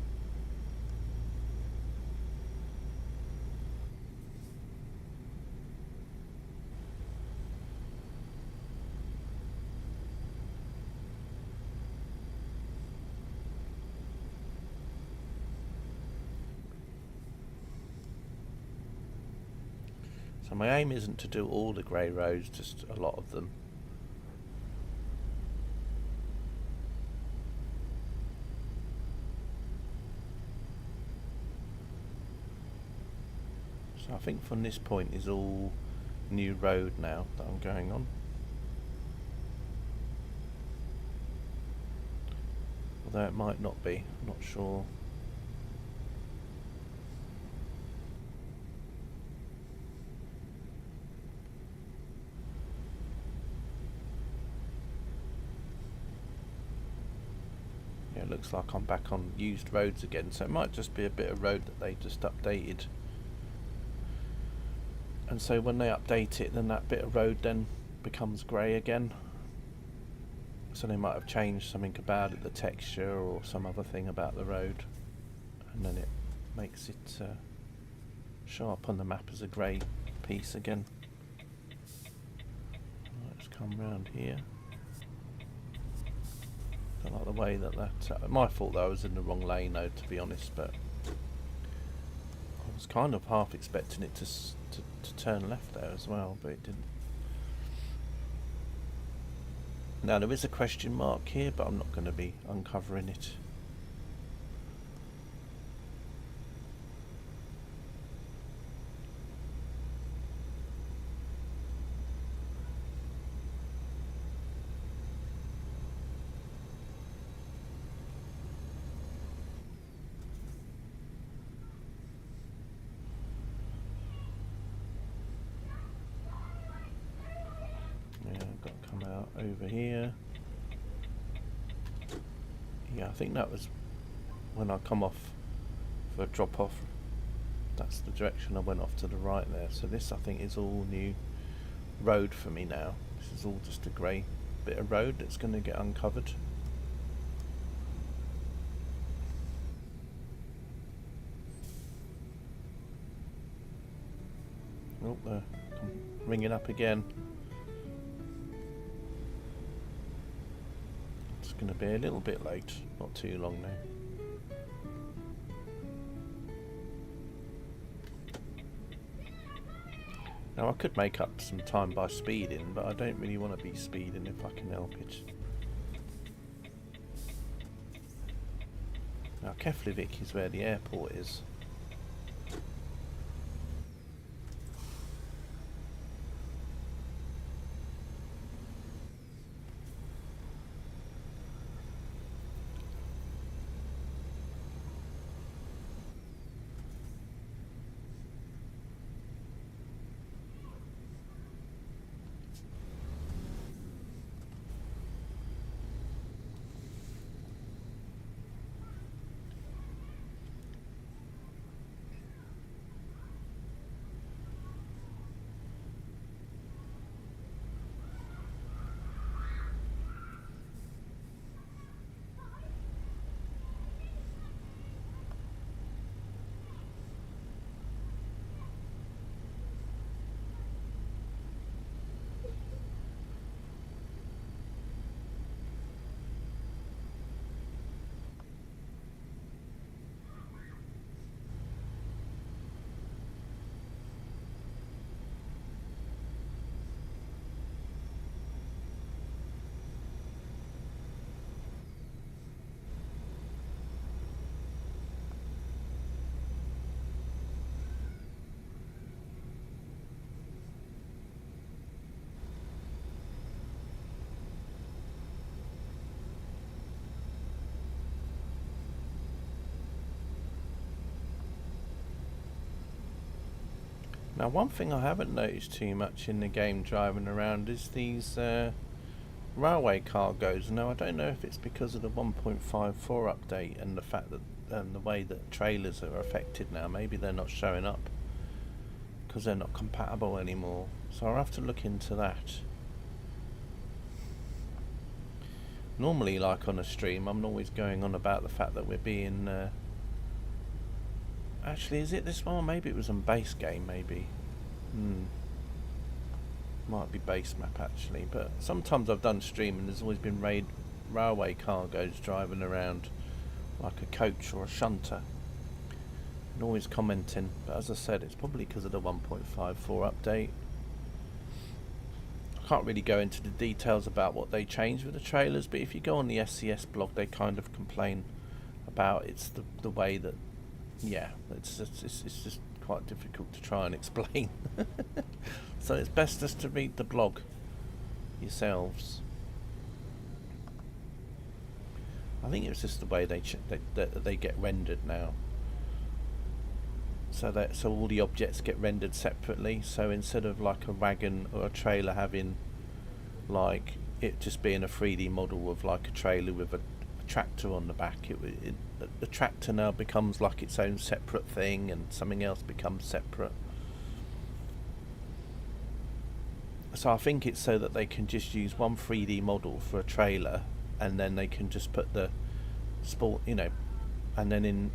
Speaker 1: So my aim isn't to do all the grey roads, just a lot of them. So I think from this point is all new road now that I'm going on. Although it might not be, I'm not sure. looks like I'm back on used roads again, so it might just be a bit of road that they just updated. And so when they update it, then that bit of road then becomes grey again. So they might have changed something about it, the texture or some other thing about the road, and then it makes it show up on the map as a grey piece again. Let's come round here. Don't like the way that my fault though, I was in the wrong lane though, to be honest, but I was kind of half expecting it to turn left there as well, but it didn't. Now there is a question mark here, but I'm not going to be uncovering it. Over here. Yeah, I think that was when I come off for a drop off. That's the direction I went off to the right there. So this I think is all new road for me now. This is all just a grey bit of road that's going to get uncovered. Oh, they're ringing up again. Going to be a little bit late, not too long now. Now I could make up some time by speeding, but I don't really want to be speeding if I can help it. Now Keflavik is where the airport is. Now one thing I haven't noticed too much in the game driving around is these railway cargoes. Now I don't know if it's because of the 1.54 update and the fact that the way that trailers are affected now. Maybe they're not showing up because they're not compatible anymore. So I'll have to look into that. Normally, like on a stream, I'm always going on about the fact that we're being actually, is it this one? Maybe it was on base game, maybe. Might be base map actually, but sometimes I've done stream and there's always been railway cargoes driving around like a coach or a shunter. And always commenting, but as I said, it's probably because of the 1.54 update. I can't really go into the details about what they changed with the trailers, but if you go on the SCS blog, they kind of complain about it's the way that, yeah, it's just quite difficult to try and explain. So it's best just to read the blog yourselves. I think it's just the way they get rendered now. So all the objects get rendered separately. So instead of like a wagon or a trailer having like it just being a 3D model of like a trailer with a tractor on the back. The tractor now becomes like its own separate thing, and something else becomes separate. So I think it's so that they can just use one 3D model for a trailer, and then they can just put the sport, you know, and then in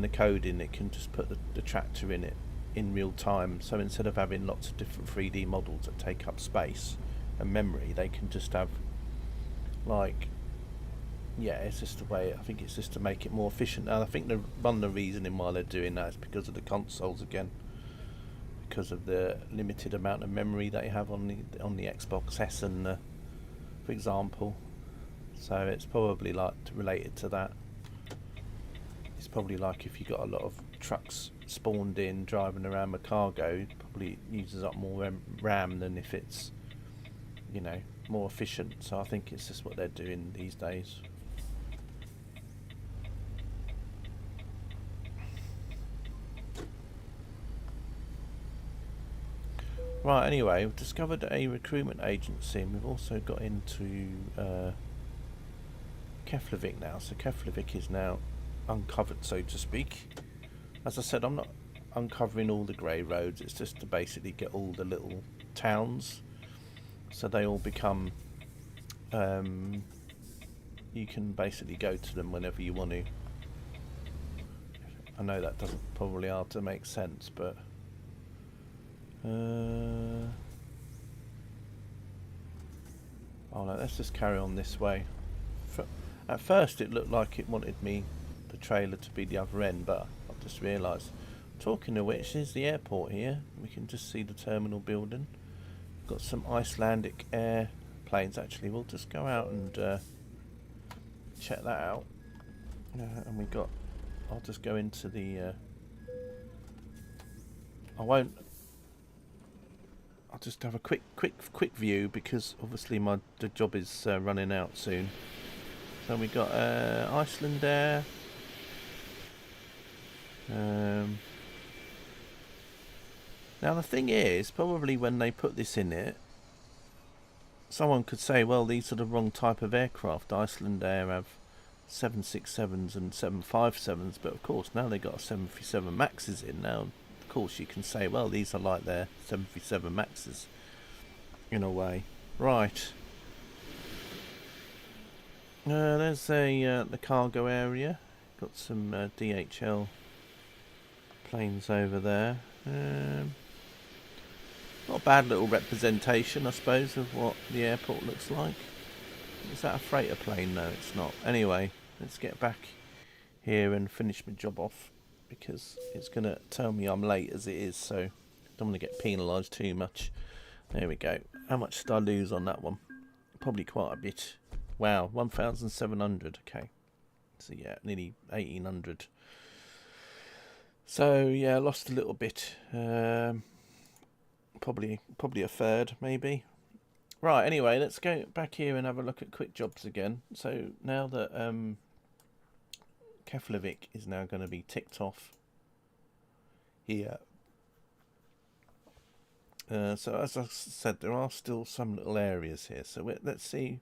Speaker 1: the coding it can just put the tractor in it in real time. So instead of having lots of different 3D models that take up space and memory, they can just have, like, yeah, it's just a way. I think it's just to make it more efficient. And I think one of the reasoning why they're doing that is because of the consoles again, because of the limited amount of memory they have on the Xbox S and for example. So it's probably like related to that. It's probably like if you got a lot of trucks spawned in driving around with cargo, it probably uses up more RAM than if it's, you know, more efficient. So I think it's just what they're doing these days. Right, anyway, we've discovered a recruitment agency, and we've also got into Keflavik now. So Keflavik is now uncovered, so to speak. As I said, I'm not uncovering all the grey roads, it's just to basically get all the little towns, so they all become, you can basically go to them whenever you want to. I know that doesn't probably hard to make sense, but oh no, let's just carry on this way. At first it looked like it wanted me, the trailer, to be the other end, but I've just realised. Talking of which, there's the airport here. We can just see the terminal building. Got some Icelandic airplanes actually. We'll just go out and check that out. And we got, I'll just go into the I'll just have a quick view, because obviously the job is running out soon. So we got Iceland there. Now the thing is, probably when they put this in it, someone could say, well, these are the wrong type of aircraft. Iceland Air have 767s and 757s, but of course now they got 737 Maxes in now. Of course you can say, well, these are like their 737 Maxes in a way. Right. There's the cargo area. Got some DHL planes over there. Not a bad little representation, I suppose, of what the airport looks like. Is that a freighter plane? No, it's not. Anyway, let's get back here and finish my job off, because it's going to tell me I'm late as it is, so I don't want to get penalised too much. There we go. How much did I lose on that one? Probably quite a bit. Wow, 1,700. Okay. So yeah, nearly 1,800. So yeah, I lost a little bit. Probably a third, maybe. Right, anyway, let's go back here and have a look at quickjobs again. So now that Keflavik is now going to be ticked off here. So as I said, there are still some little areas here. So let's see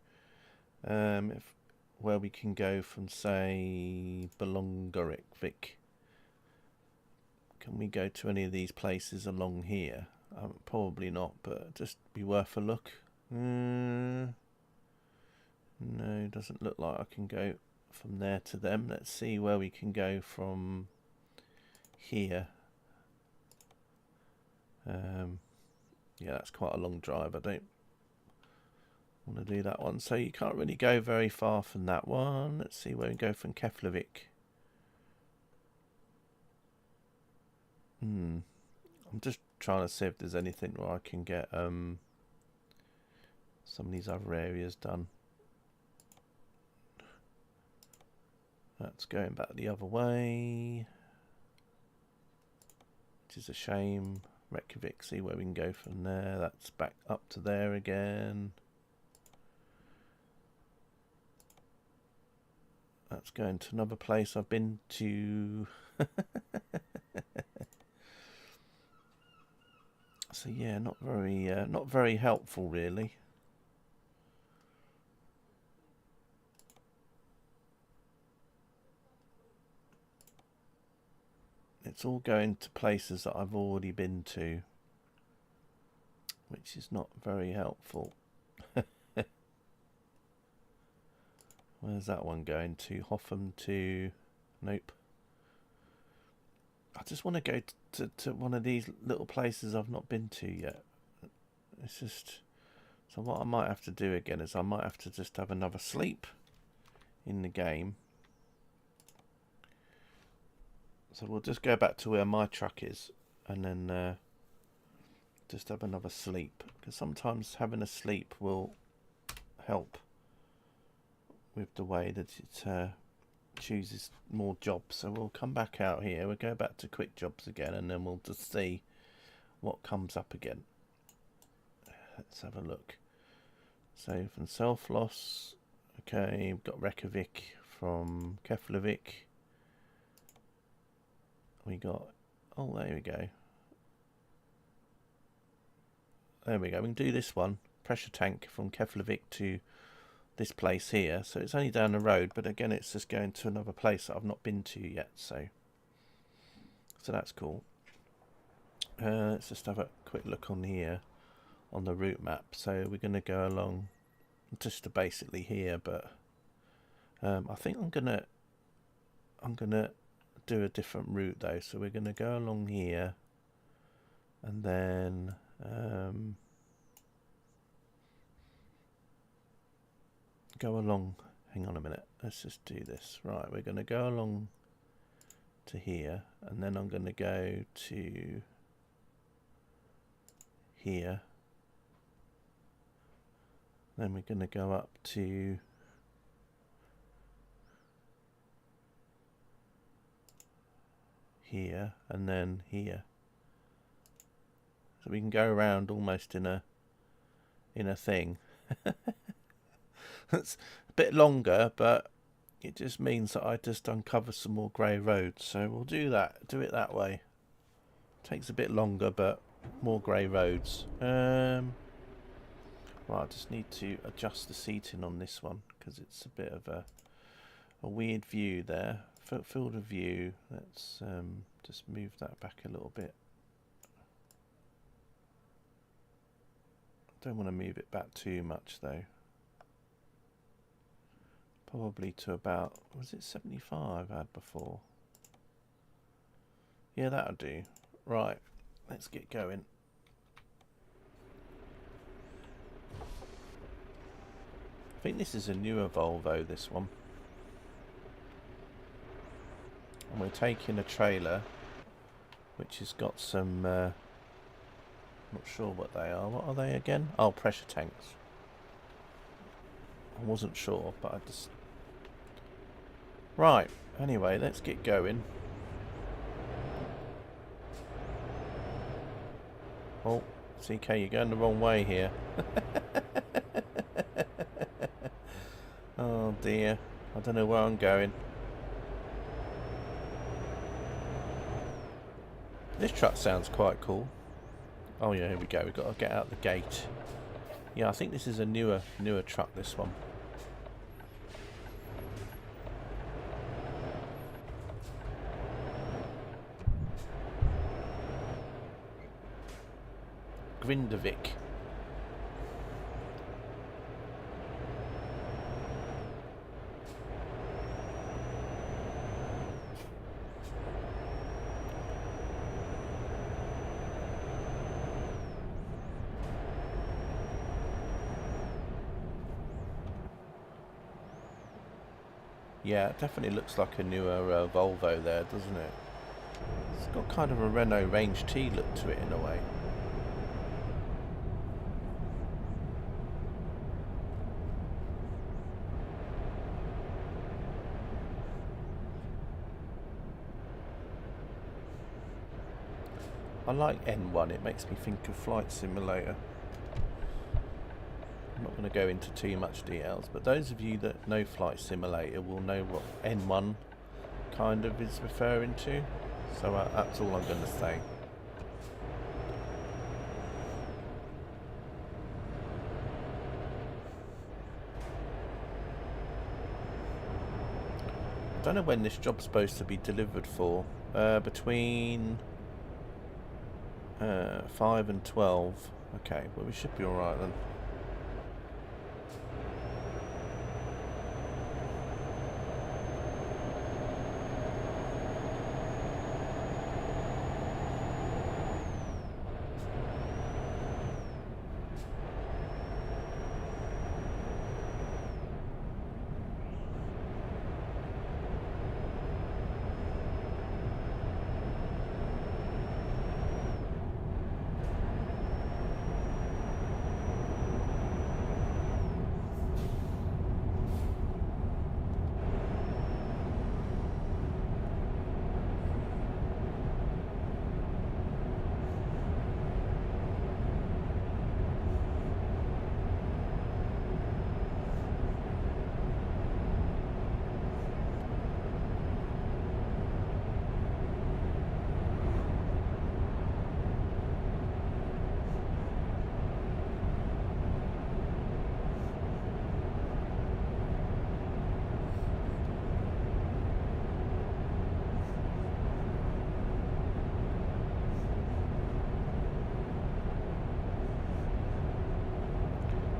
Speaker 1: where we can go from, say, Bolungarvik. Can we go to any of these places along here? Probably not, but just be worth a look. No, doesn't look like I can go from there to them. Let's see where we can go from here. Yeah, that's quite a long drive. I don't want to do that one. So you can't really go very far from that one. Let's see where we go from Keflavik. I'm just trying to see if there's anything where I can get some of these other areas done. That's going back the other way, which is a shame. Reykjavik, see where we can go from there. That's back up to there again. That's going to another place I've been to. So yeah, not very helpful really. it's all going to places that I've already been to, which is not very helpful. Where's that one going to? Hotham to... Nope. I just want to go to one of these little places I've not been to yet. It's just... So what I might have to do again is I might have to just have another sleep in the game. So we'll just go back to where my truck is and then just have another sleep. Because sometimes having a sleep will help with the way that it chooses more jobs. So we'll come back out here, we'll go back to quick jobs again, and then we'll just see what comes up again. Let's have a look. Save and self loss. Okay, we've got Reykjavik from Keflavik. We got, oh, there we go. There we go. We can do this one. Pressure tank from Keflavik to this place here. So it's only down the road, but again, it's just going to another place that I've not been to yet. So that's cool. Let's just have a quick look on here on the route map. So we're going to go along just to basically here, but I think I'm gonna do a different route though. So we're going to go along here and then go along, hang on a minute, let's just do this. Right, we're going to go along to here and then I'm going to go to here, then we're going to go up to here and then here, so we can go around almost in a thing. It's a bit longer, but it just means that I just uncover some more grey roads. So we'll do that, do it that way. Takes a bit longer, but more grey roads. Right, I just need to adjust the seating on this one because it's a bit of a weird view there. Field of view. Let's just move that back a little bit. Don't want to move it back too much though. Probably to about, was it 75 I had before? Yeah, that'll do. Right, let's get going. I think this is a newer Volvo, this one. And we're taking a trailer which has got some, not sure what they are. What are they again? Oh, pressure tanks. I wasn't sure, but I just... Right, anyway, let's get going. Oh, CK, you're going the wrong way here. Oh dear, I don't know where I'm going. This truck sounds quite cool. Oh yeah, here we go, we've got to get out the gate. Yeah, I think this is a newer truck, this one. Grindavik. Yeah, it definitely looks like a newer Volvo there, doesn't it? It's got kind of a Renault Range T look to it in a way. I like N1, it makes me think of Flight Simulator. I'm not going to go into too much details, but those of you that know Flight Simulator will know what N1 kind of is referring to. So that's all I'm going to say. I don't know when this job's supposed to be delivered for. between 5 and 12. Okay, well we should be alright then.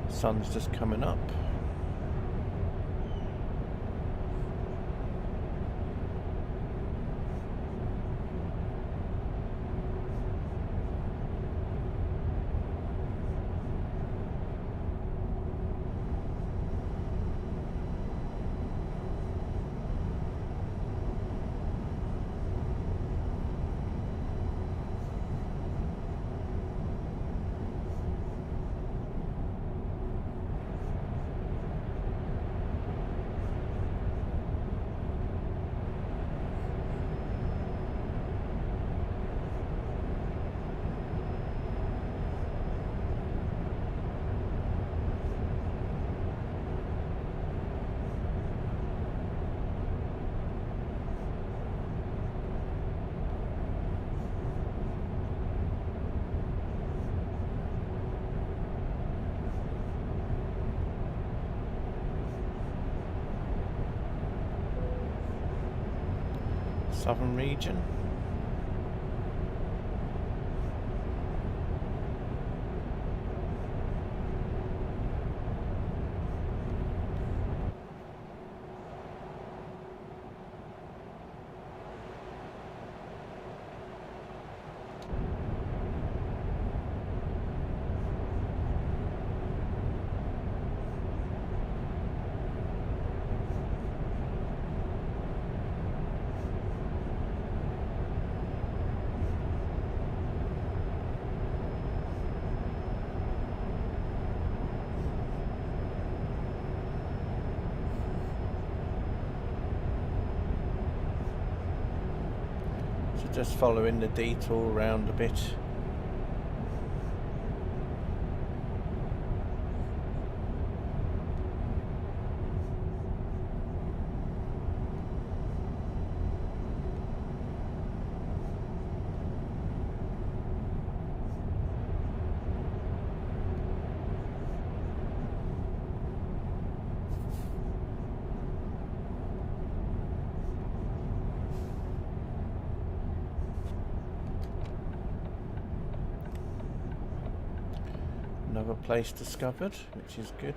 Speaker 1: Sun's just coming up. Southern region. Just following the detour around a bit. Another place discovered, which is good.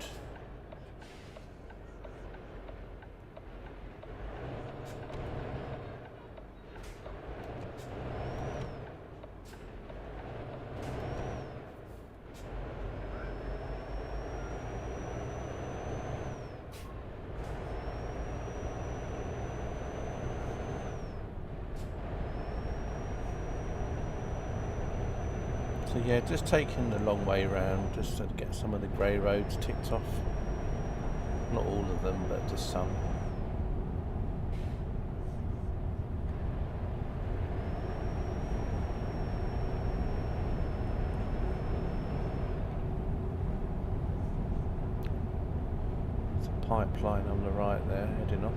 Speaker 1: So yeah, just taking the long way round just to get some of the grey roads ticked off. Not all of them, but just some. There's a pipeline on the right there heading off.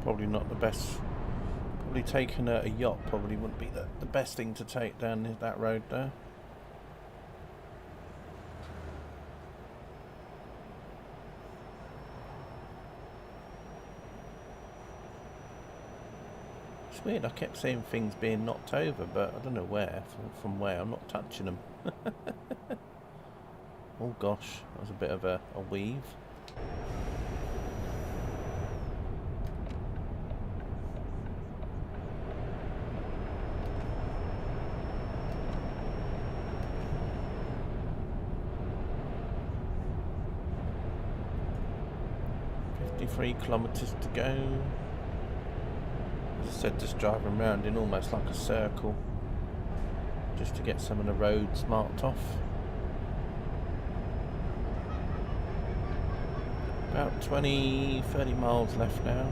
Speaker 1: Probably not the best. Probably taking a yacht probably wouldn't be the best thing to take down that road there. It's weird, I kept seeing things being knocked over, but I don't know where, from where. I'm not touching them. Oh gosh, that was a bit of a weave. Three kilometres to go. As I said, just driving around in almost like a circle just to get some of the roads marked off. About 20-30 miles left now.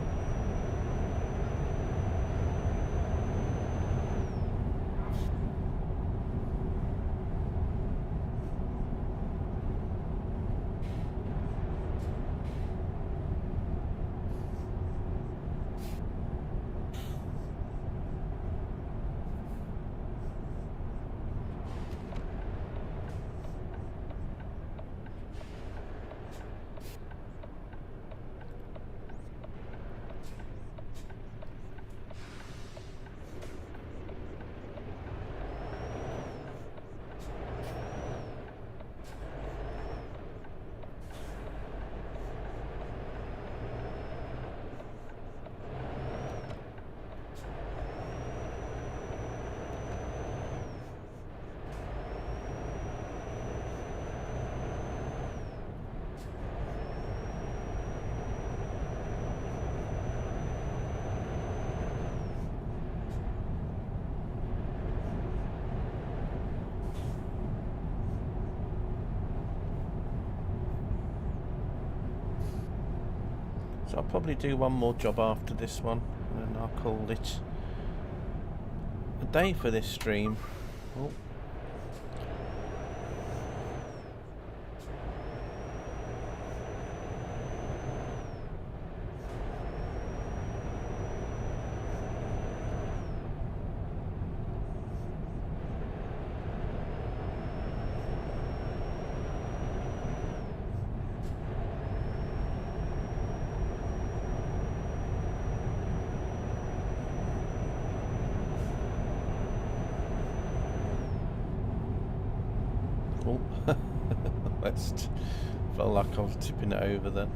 Speaker 1: So I'll probably do one more job after this one, and then I'll call it a day for this stream. Oh. Felt like I was tipping it over then.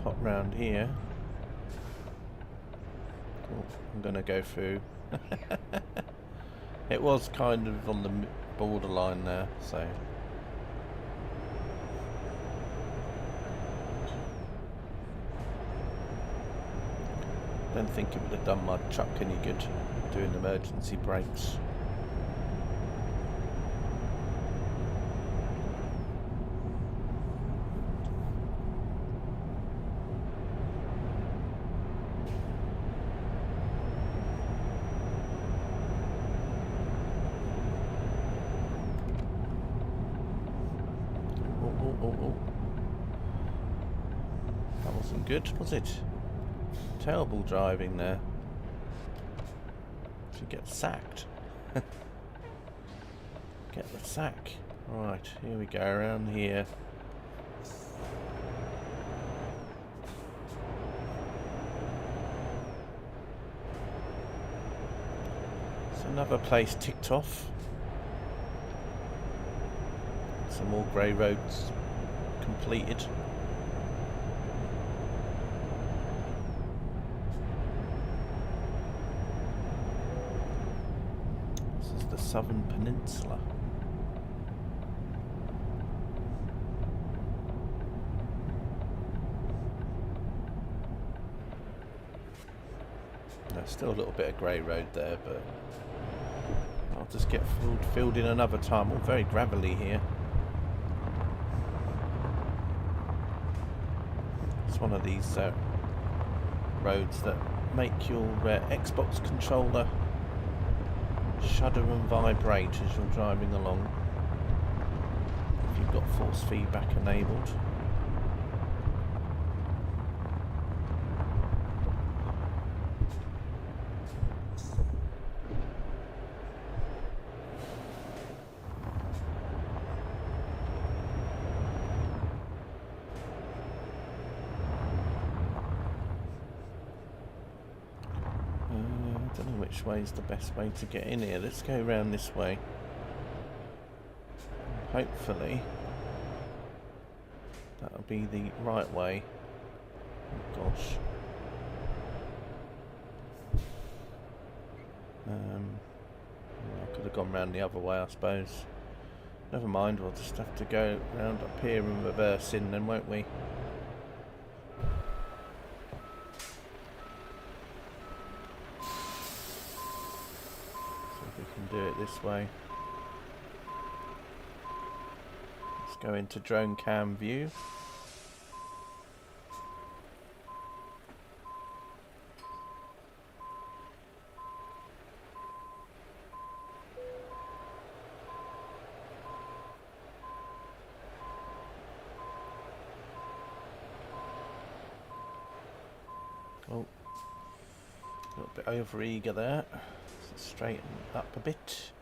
Speaker 1: Pop round here. Oh, I'm gonna go through. It was kind of on the borderline there, so don't think it would have done my truck any good doing emergency brakes. oh. That wasn't good, was it? Terrible driving there. Should get sacked. Get the sack. Right, here we go, around here. It's another place ticked off. Some more grey roads completed. This is the Southern Peninsula. There's still a little bit of grey road there, but I'll just get filled in another time. All very gravelly here. It's one of these roads that make your Xbox controller shudder and vibrate as you're driving along, if you've got force feedback enabled. I don't know which way is the best way to get in here. Let's go around this way. Hopefully that'll be the right way. Oh gosh. I could have gone round the other way, I suppose. Never mind, we'll just have to go round up here and reverse in then, won't we? Do it this way. Let's go into drone cam view. Oh, a little bit over eager there. Straighten up a bit.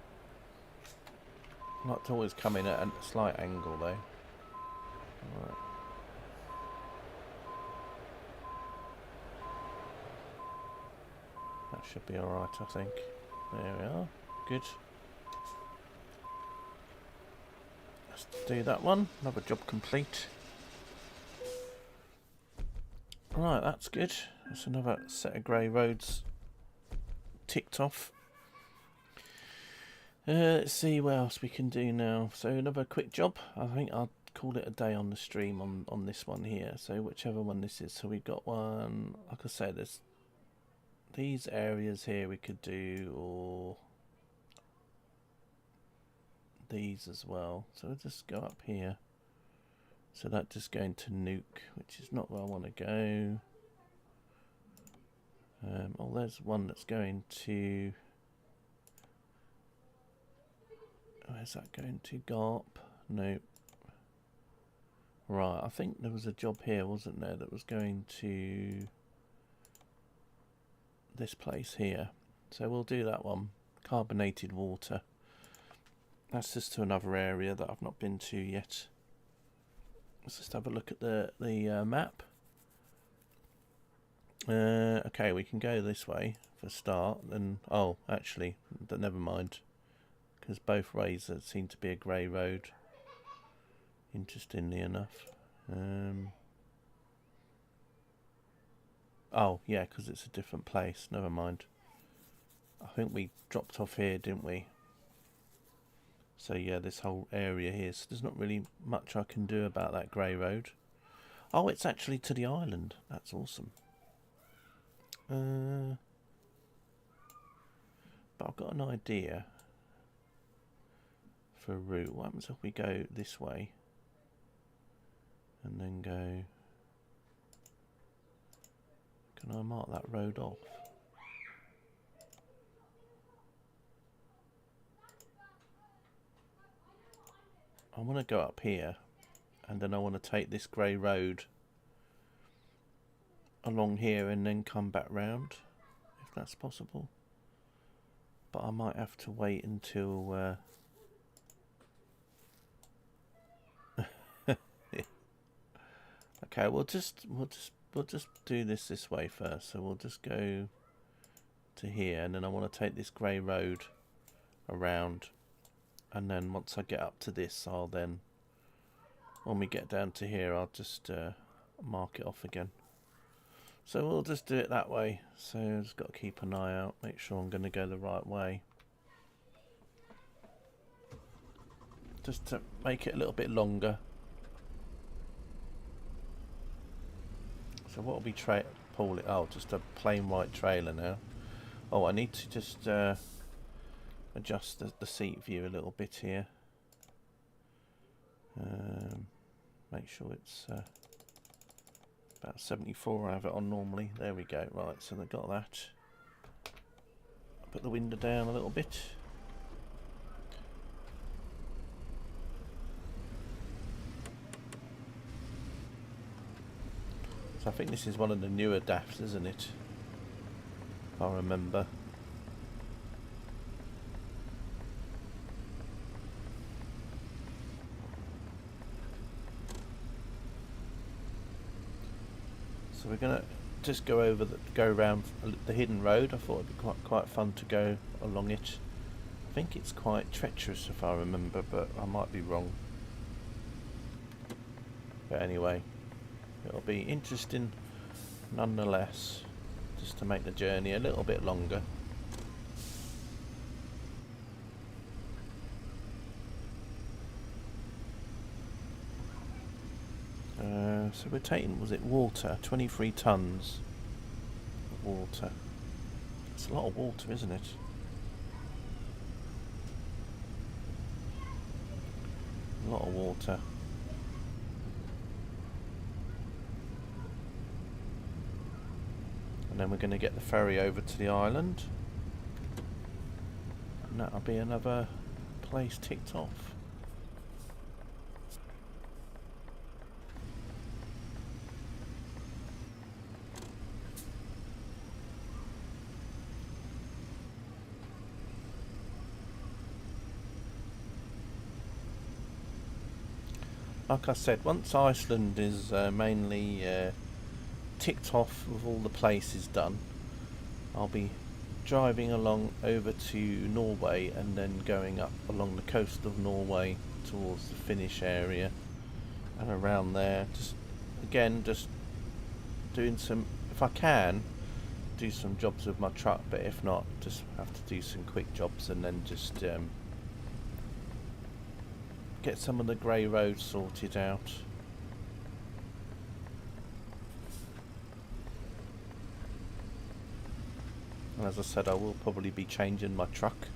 Speaker 1: Not to always come in at a slight angle though. Right. That should be alright, I think. There we are. Good. Let's do that one. Another job complete. Right, that's good. That's another set of grey roads ticked off. Let's see what else we can do now. So another quick job. I think I'll call it a day on the stream on this one here. So whichever one this is. So we've got one, like I said, there's these areas here we could do, or these as well. So we'll just go up here. So that's just going to Nuke, which is not where I want to go. Oh, there's one that's going to... Where's that going to? Garp? Nope. Right, I think there was a job here, wasn't there, that was going to this place here. So we'll do that one. Carbonated water. That's just to another area that I've not been to yet. Let's just have a look at the map. Okay, we can go this way for a start. Then, oh, actually, never mind. Because both ways seem to be a grey road. Interestingly enough. Oh, yeah, because it's a different place. Never mind. I think we dropped off here, didn't we? So yeah, this whole area here. So there's not really much I can do about that grey road. Oh, it's actually to the island. That's awesome. But I've got an idea for a route. What happens if we go this way and then go... Can I mark that road off? I want to go up here and then I want to take this grey road along here and then come back round, if that's possible. But I might have to wait until okay, we'll just do this way first. So we'll just go to here, and then I want to take this grey road around, and then once I get up to this, I'll then, when we get down to here, I'll just mark it off again. So we'll just do it that way. So I've just got to keep an eye out, make sure I'm going to go the right way, just to make it a little bit longer. So what will be pull it? Oh, just a plain white trailer now. Oh, I need to just adjust the seat view a little bit here. Make sure it's about 74. I have it on normally. There we go. Right, so they've got that. Put the window down a little bit. So I think this is one of the newer DAFs, isn't it? If I remember. So we're gonna just go around the hidden road. I thought it'd be quite fun to go along it. I think it's quite treacherous if I remember, but I might be wrong. But anyway, it'll be interesting nonetheless, just to make the journey a little bit longer. So we're taking, was it water? 23 tonnes of water. It's a lot of water, isn't it? A lot of water. And then we're going to get the ferry over to the island, and that'll be another place ticked off. Like I said, once Iceland is mainly ticked off with all the places done, I'll be driving along over to Norway and then going up along the coast of Norway towards the Finnish area and around there. Just doing some, if I can, do some jobs with my truck, but if not, just have to do some quick jobs and then just get some of the grey roads sorted out. And as I said, I will probably be changing my truck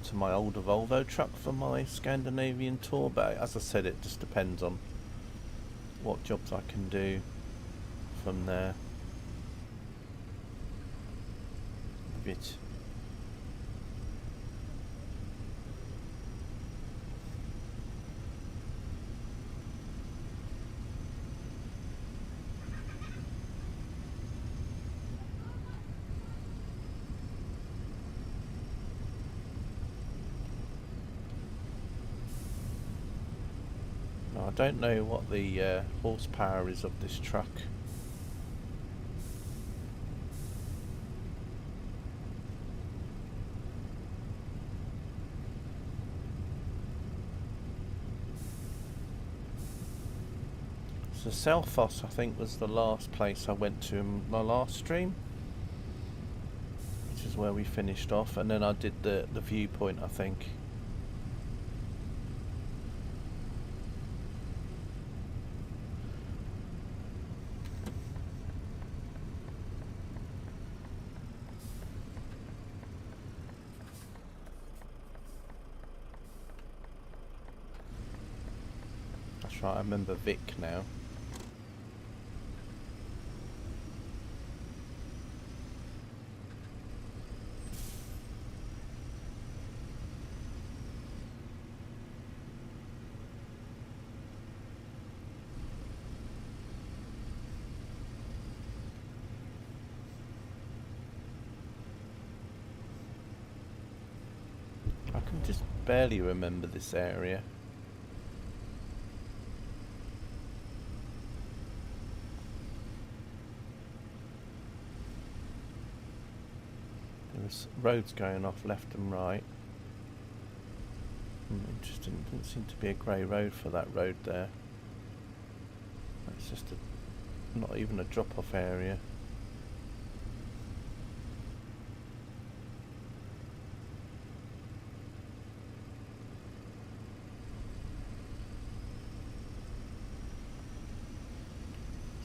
Speaker 1: to my older Volvo truck for my Scandinavian tour, but as I said, it just depends on what jobs I can do from there. A bit. I don't know what the horsepower is of this truck. So Selfoss, I think, was the last place I went to in my last stream, which is where we finished off, and then I did the viewpoint, I think. That's right, I remember Vic now. barely remember this area. There was roads going off left and right. Interesting, didn't seem to be a grey road for that road there. That's just not even a drop-off area.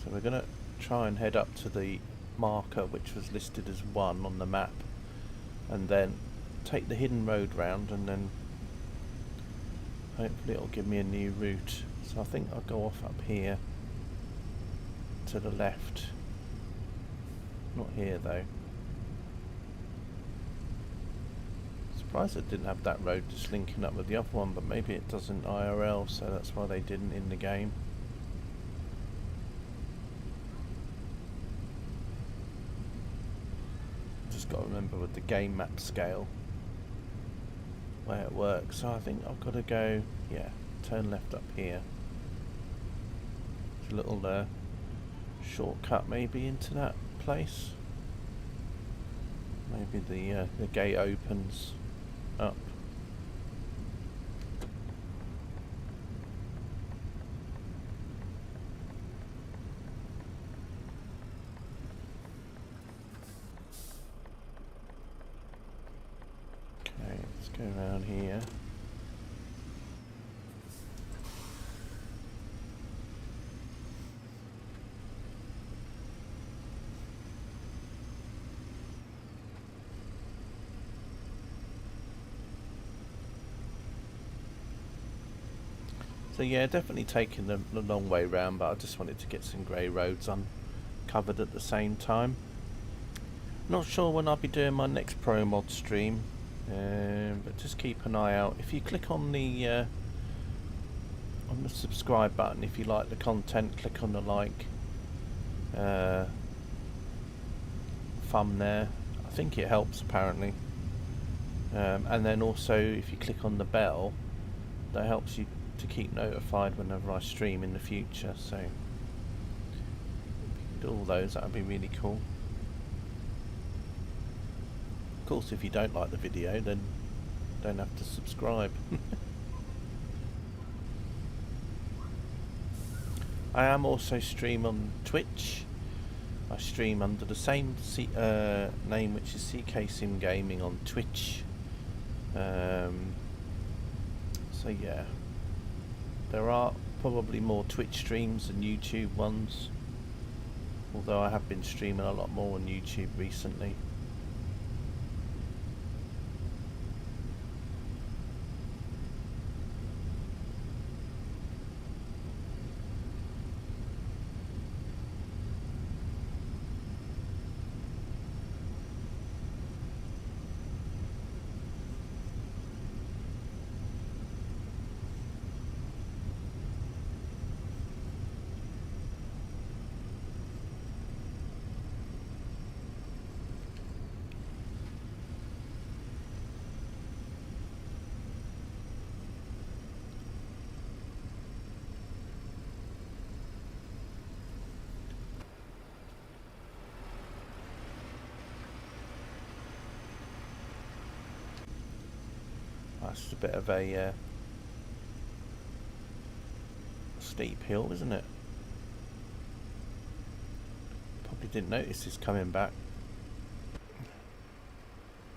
Speaker 1: So we're going to try and head up to the marker which was listed as 1 on the map, and then take the hidden road round, and then hopefully it'll give me a new route. So I think I'll go off up here to the left. Not here though. Surprised it didn't have that road just linking up with the other one, but maybe it doesn't IRL, so that's why they didn't in the game. Just got to remember with the game map scale where it works. So I think I've got to go, yeah, turn left up here. It's a little shortcut maybe into that place. Maybe the gate opens up. Okay, let's go around here. So yeah, definitely taking the long way round, but I just wanted to get some grey roads uncovered at the same time. Not sure when I'll be doing my next Promods stream, but just keep an eye out. If you click on the subscribe button, if you like the content, click on the like thumb there. I think it helps apparently. And then also if you click on the bell, that helps you to keep notified whenever I stream in the future. So if you do all those, that would be really cool. Of course, if you don't like the video, then don't have to subscribe. I am also stream on Twitch. I stream under the same name, which is CK Sim Gaming on Twitch. So yeah, there are probably more Twitch streams than YouTube ones, although I have been streaming a lot more on YouTube recently. That's a bit of a steep hill, isn't it? Probably didn't notice this coming back.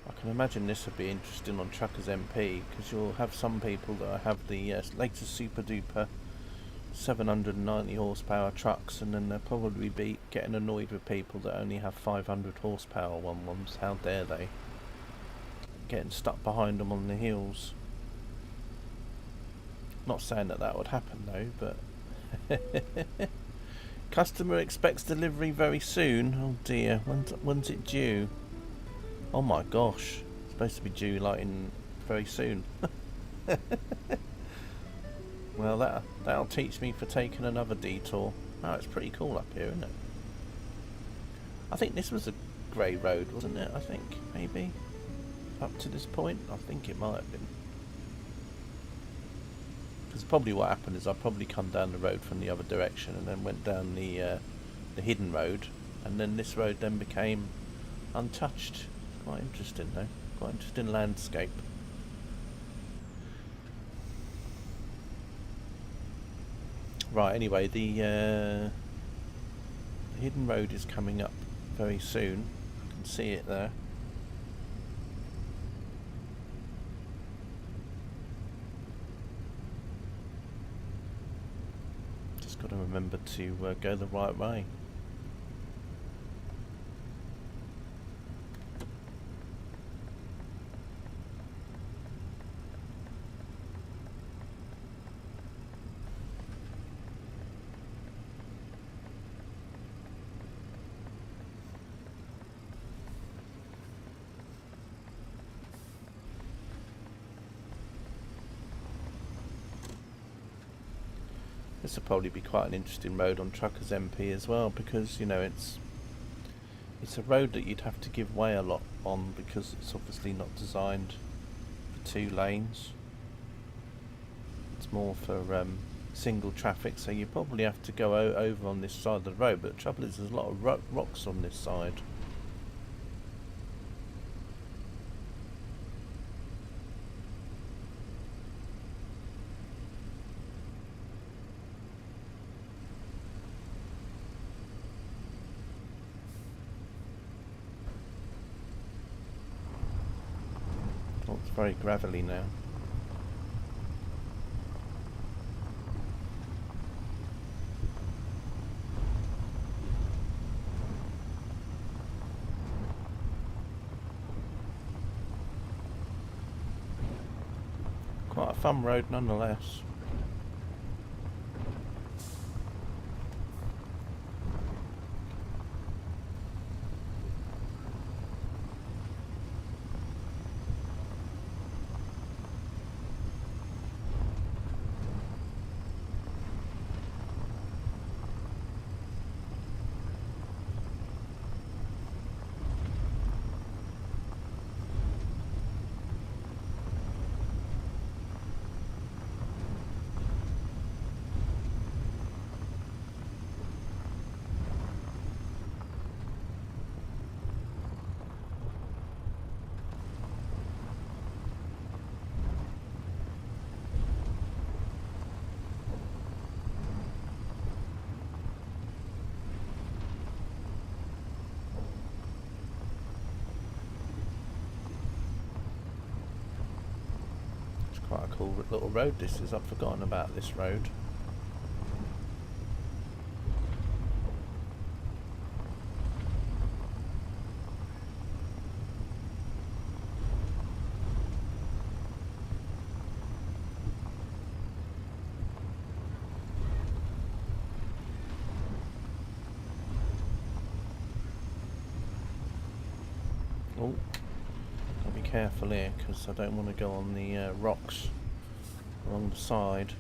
Speaker 1: I can imagine this would be interesting on Truckers MP, because you'll have some people that have the latest super duper 790 horsepower trucks, and then they'll probably be getting annoyed with people that only have 500 horsepower ones. How dare they? Getting stuck behind them on the hills. Not saying that that would happen though, but customer expects delivery very soon. Oh dear, when's it due? Oh my gosh, it's supposed to be due like in very soon. Well, that'll teach me for taking another detour. Oh, it's pretty cool up here, isn't it? I think this was a grey road, wasn't it? I think maybe up to this point. I think it might have been. Because probably what happened is I probably come down the road from the other direction and then went down the hidden road, and then this road then became untouched. Quite interesting though. Quite interesting landscape. Right, anyway, the hidden road is coming up very soon. You can see it there. Just got to remember to go the right way. This will probably be quite an interesting road on Truckers MP as well, because you know it's a road that you'd have to give way a lot on, because it's obviously not designed for 2 lanes. It's more for single traffic, so you probably have to go over on this side of the road, but the trouble is there's a lot of rocks on this side. Oh, it's very gravelly now. Quite a fun road nonetheless. Quite a cool little road this is. I've forgotten about this road. Oh, gotta be careful here, because I don't want to go on the rocks along the side.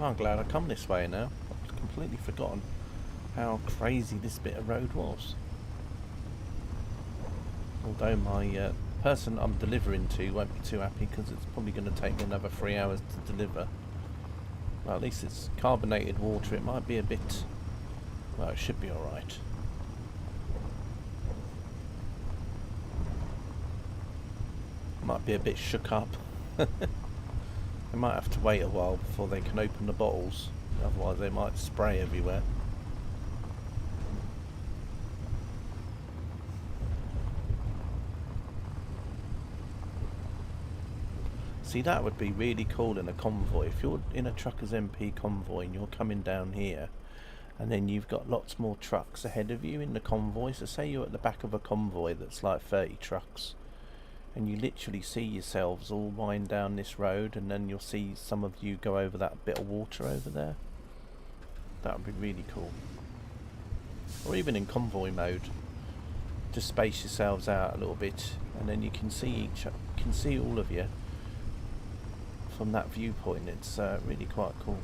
Speaker 1: I'm glad I come this way now. I've completely forgotten how crazy this bit of road was. Although my person I'm delivering to won't be too happy, because it's probably going to take me another 3 hours to deliver. Well, at least it's carbonated water. It might be a bit... well, it should be alright. Might be a bit shook up. They might have to wait a while before they can open the bottles, otherwise they might spray everywhere. See, that would be really cool in a convoy. If you're in a Truckers MP convoy and you're coming down here, and then you've got lots more trucks ahead of you in the convoy, so say you're at the back of a convoy that's like 30 trucks, and you literally see yourselves all wind down this road, and then you'll see some of you go over that bit of water over there. That would be really cool. Or even in convoy mode. just space yourselves out a little bit, and then you can see all of you from that viewpoint. It's really quite cool.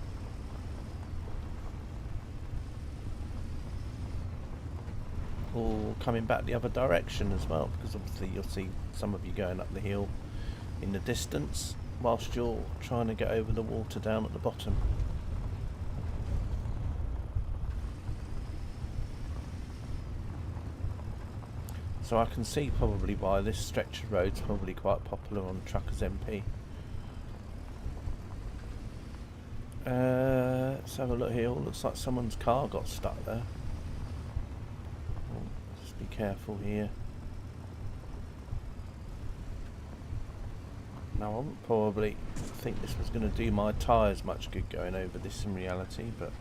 Speaker 1: Or coming back the other direction as well, because obviously you'll see some of you going up the hill in the distance whilst you're trying to get over the water down at the bottom. So I can see probably why this stretch of road's probably quite popular on Truckers MP. Let's have a look here. It looks like someone's car got stuck there. Just be careful here. Now I wouldn't probably think this was going to do my tyres much good going over this in reality, but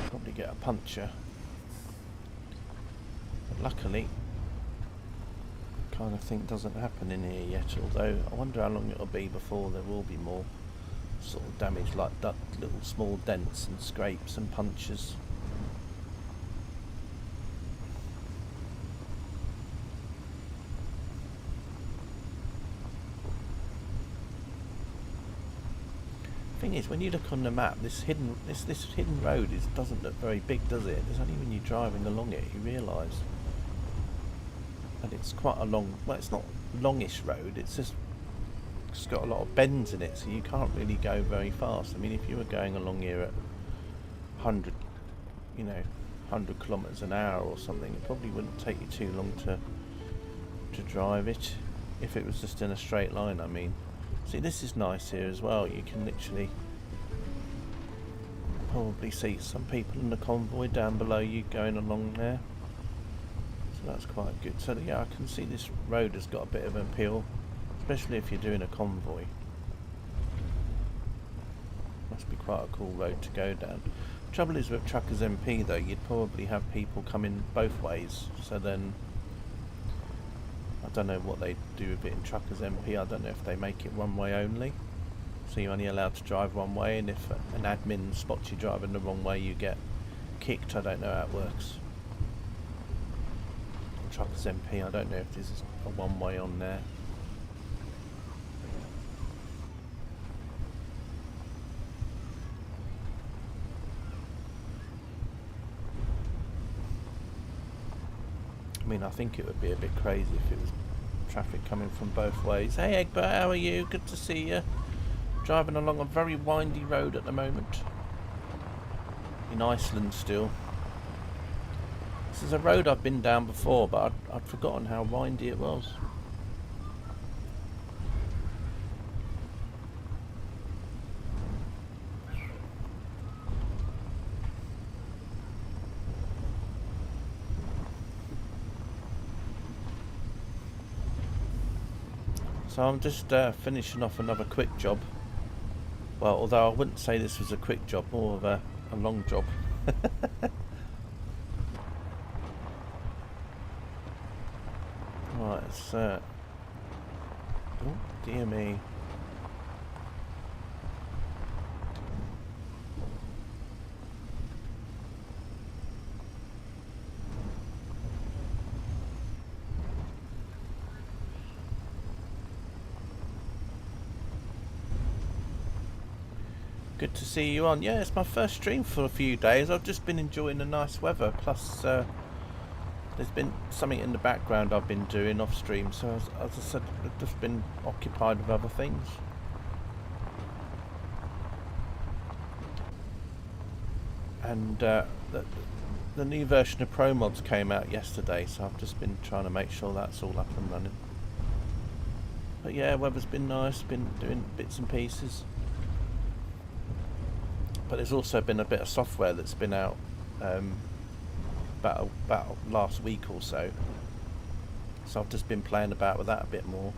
Speaker 1: probably get a puncture. But luckily, kind of thing doesn't happen in here yet, although I wonder how long it'll be before there will be more sort of damage like that, little small dents and scrapes and punctures. Thing is, when you look on the map, this hidden road doesn't look very big, does it? It's only when you're driving along it you realise that it's quite a long. Well, it's not longish road. It's got a lot of bends in it, so you can't really go very fast. I mean, if you were going along here at 100 kilometres an hour or something, it probably wouldn't take you too long to drive it. If it was just in a straight line, I mean. See, this is nice here as well. You can literally probably see some people in the convoy down below you going along there. So that's quite good. So yeah, I can see this road has got a bit of an appeal, especially if you're doing a convoy. Must be quite a cool road to go down. Trouble is with Truckers MP though, you'd probably have people coming both ways. So then I don't know what they do with it in Truckers MP. I don't know if they make it one way only, so you're only allowed to drive one way, and if an admin spots you driving the wrong way you get kicked. I don't know how it works. On Truckers MP I don't know if there's a one way on there. I mean, I think it would be a bit crazy if it was traffic coming from both ways. Hey Egbert, how are you? Good to see you. Driving along a very windy road at the moment. In Iceland still. This is a road I've been down before, but I'd forgotten how windy it was. So I'm just finishing off another quick job. Well, although I wouldn't say this was a quick job, more of a long job. Right, it's oh dear me. Good to see you on. Yeah, it's my first stream for a few days. I've just been enjoying the nice weather. Plus, there's been something in the background I've been doing off stream. So, as I said, I've just been occupied with other things. And the new version of Promods came out yesterday, so I've just been trying to make sure that's all up and running. But yeah, weather's been nice. Been doing bits and pieces. But there's also been a bit of software that's been out about last week or so. So I've just been playing about with that a bit more.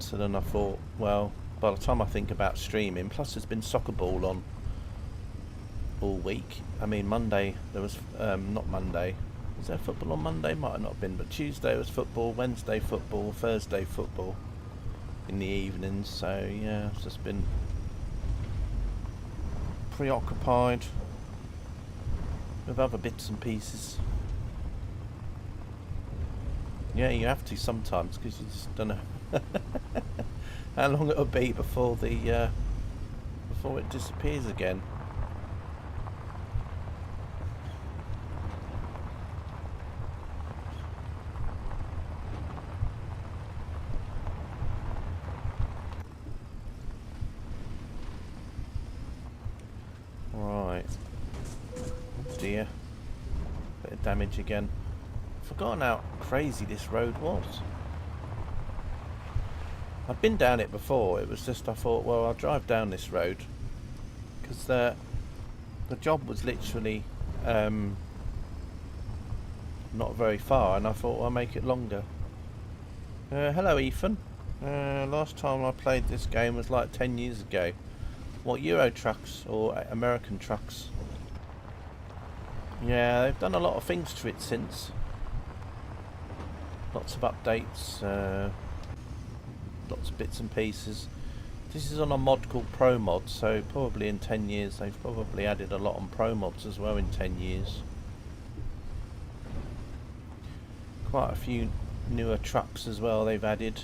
Speaker 1: So then I thought, well, by the time I think about streaming, plus there's been soccer ball on all week. I mean, Monday, there was, not Monday. Was there football on Monday? Might have not been, but Tuesday was football, Wednesday football, Thursday football. In the evenings, so yeah, it's just been preoccupied with other bits and pieces. Yeah, you have to sometimes because you just don't know how long it'll be before the before it disappears again. Right. Oh dear. Bit of damage again. Forgotten how crazy this road was. I've been down it before. It was just I thought, well, I'll drive down this road because the job was literally not very far, and I thought I'll make it longer. Hello, Ethan. Last time I played this game was like 10 years ago. What, Euro trucks or American trucks? Yeah, they've done a lot of things to it since. Lots of updates, lots of bits and pieces. This is on a mod called Promods, so probably in 10 years they've probably added a lot on Promods as well in 10 years. Quite a few newer trucks as well they've added.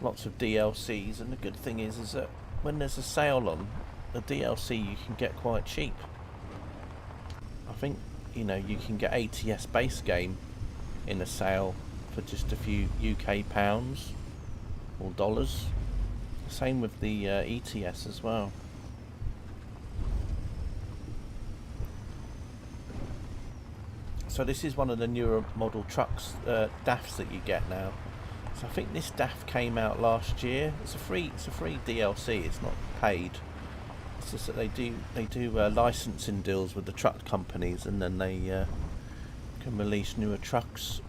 Speaker 1: Lots of DLCs, and the good thing is that when there's a sale on the DLC you can get quite cheap. I think, you know, you can get ATS base game in a sale for just a few UK pounds or dollars. Same with the ETS as well. So this is one of the newer model trucks, DAFs that you get now. So I think this DAF came out last year. It's a free DLC. It's not paid. It's just that they do licensing deals with the truck companies, and then they can release newer trucks.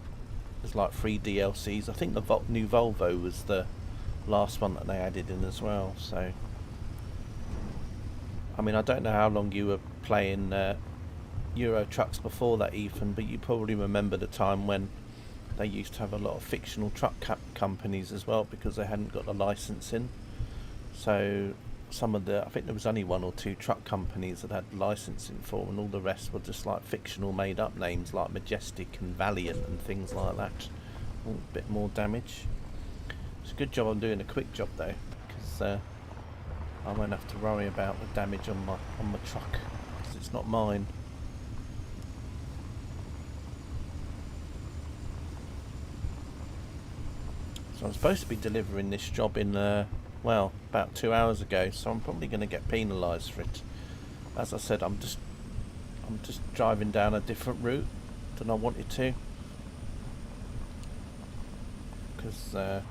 Speaker 1: There's like free DLCs. I think the new Volvo was the last one that they added in as well. So, I mean, I don't know how long you were playing Euro trucks before that, Ethan, but you probably remember the time when they used to have a lot of fictional truck companies as well because they hadn't got the licensing. So some of the, I think there was only one or two truck companies that had licensing for, and all the rest were just like fictional made up names like Majestic and Valiant and things like that. A bit more damage. It's a good job I'm doing a quick job though, because I won't have to worry about the damage on my truck because it's not mine. So I'm supposed to be delivering this job in well, about 2 hours ago, so I'm probably going to get penalised for it. As I said, I'm just driving down a different route than I wanted to, because I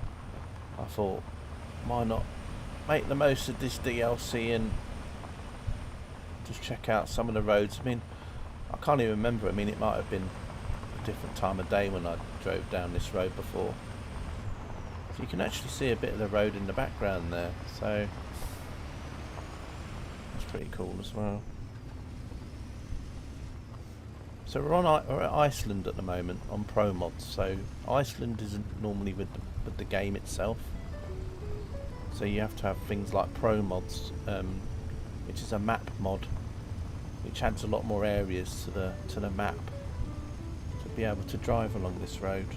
Speaker 1: thought, why not make the most of this DLC and just check out some of the roads. I mean, I can't even remember. I mean, it might have been a different time of day when I drove down this road before. So you can actually see a bit of the road in the background there, so that's pretty cool as well. So we're at Iceland at the moment on Promods. So Iceland isn't normally with the game itself. So you have to have things like Promods, which is a map mod, which adds a lot more areas to the map to be able to drive along this road.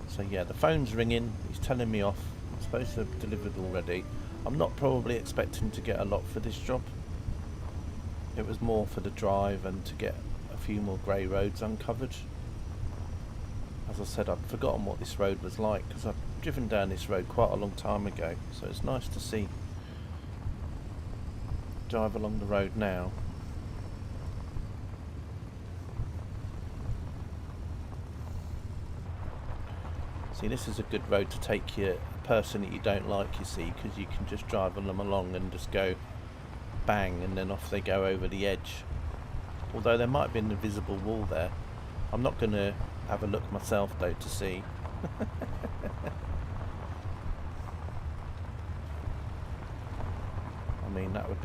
Speaker 1: So yeah, the phone's ringing, he's telling me off. I'm supposed to have delivered already. I'm not probably expecting to get a lot for this job. It was more for the drive and to get a few more grey roads uncovered. As I said, I'd forgotten what this road was like because I've driven down this road quite a long time ago. So it's nice to drive along the road now. See, this is a good road to take your person that you don't like, you see, because you can just drive them along and just go bang, and then off they go over the edge. Although there might be an invisible wall there. I'm not going to have a look myself though to see. I mean, that would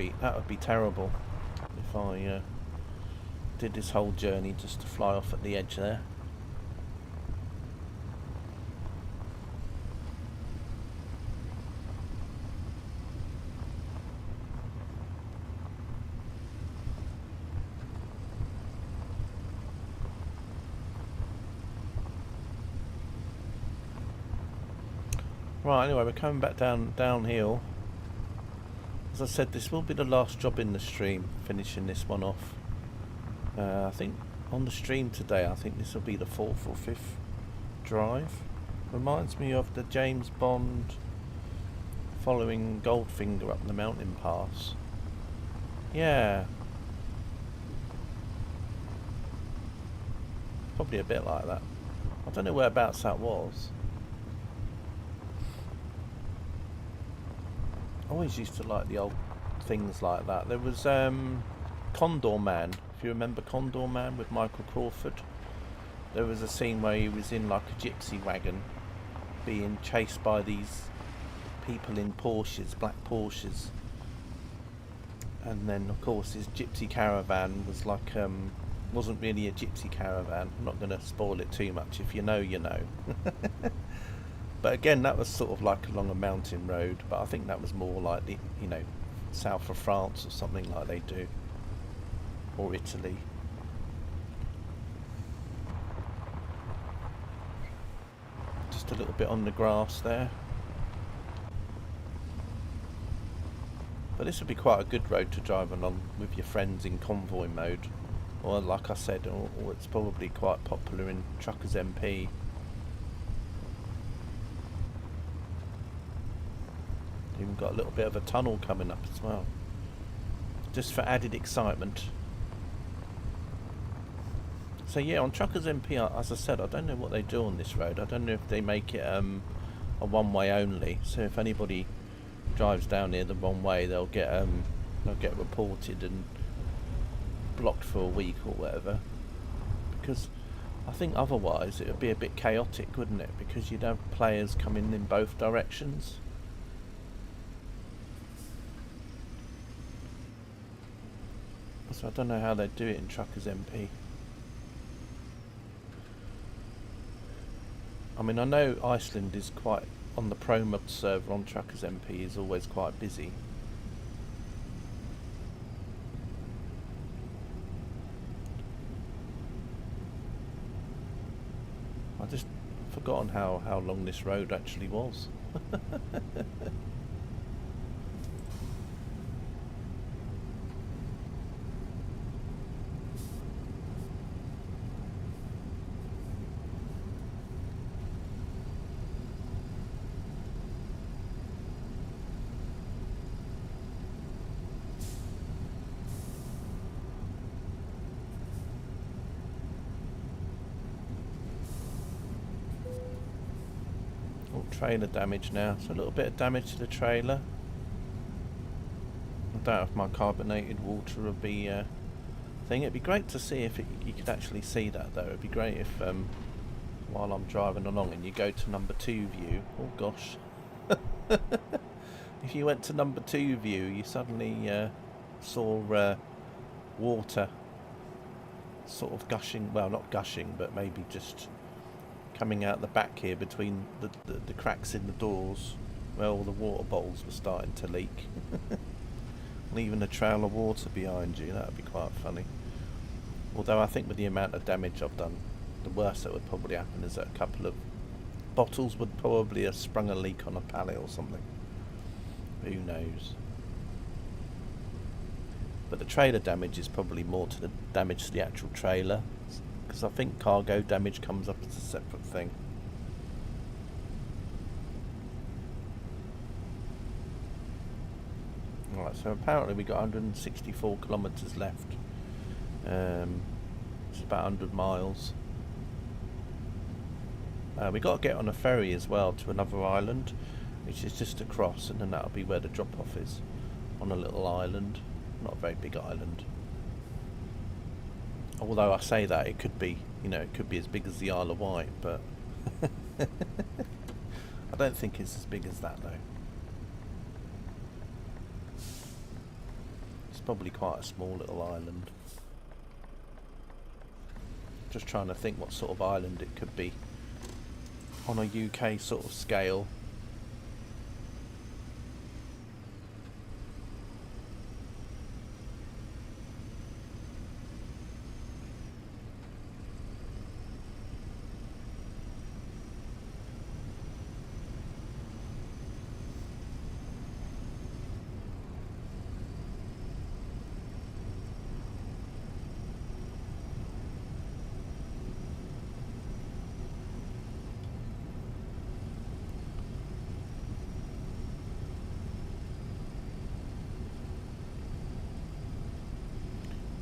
Speaker 1: be terrible if I did this whole journey just to fly off at the edge there. Right, anyway, we're coming back downhill. As I said, this will be the last job in the stream, finishing this one off. I think on the stream today, I think this will be the 4th or 5th drive. Reminds me of the James Bond following Goldfinger up the mountain pass. Yeah. Probably a bit like that. I don't know whereabouts that was. I always used to like the old things like that. There was Condor Man, if you remember Condor Man with Michael Crawford. There was a scene where he was in like a gypsy wagon being chased by these people in Porsches, black Porsches. And then of course his gypsy caravan was like wasn't really a gypsy caravan. I'm not going to spoil it too much. If you know, you know. But again, that was sort of like along a mountain road, but I think that was more like the, you know, south of France or something like they do, or Italy. Just a little bit on the grass there. But this would be quite a good road to drive along with your friends in convoy mode, or like I said, or it's probably quite popular in Truckers MP. Even got a little bit of a tunnel coming up as well, just for added excitement. So yeah, on Truckers MP, as I said, I don't know what they do on this road. I don't know if they make it a one-way only. So if anybody drives down here the wrong way, they'll get reported and blocked for a week or whatever. Because I think otherwise it would be a bit chaotic, wouldn't it? Because you'd have players coming in both directions. So I don't know how they do it in Truckers MP. I mean, I know Iceland is quite, on the Promods server on Truckers MP, is always quite busy. I just forgotten how long this road actually was. Trailer damage now, so a little bit of damage to the trailer. I doubt if my carbonated water would be thing. It'd be great to see if you could actually see that though. It'd be great if while I'm driving along and you go to number 2 view, oh gosh, if you went to number 2 view you suddenly saw water sort of gushing, well not gushing but maybe just coming out the back here between the cracks in the doors where all the water bottles were starting to leak. Leaving a trail of water behind you, that would be quite funny. Although I think with the amount of damage I've done, the worst that would probably happen is that a couple of bottles would probably have sprung a leak on a pallet or something. Who knows? But the trailer damage is probably more to the damage to the actual trailer, because I think cargo damage comes up as a separate thing. Right, so apparently we got 164 kilometres left. It's about 100 miles. We got to get on a ferry as well to another island, which is just across, and then that'll be where the drop-off is, on a little island, not a very big island. Although I say that, it could be, you know, it could be as big as the Isle of Wight, but I don't think it's as big as that though. It's probably quite a small little island. Just trying to think what sort of island it could be on a UK sort of scale.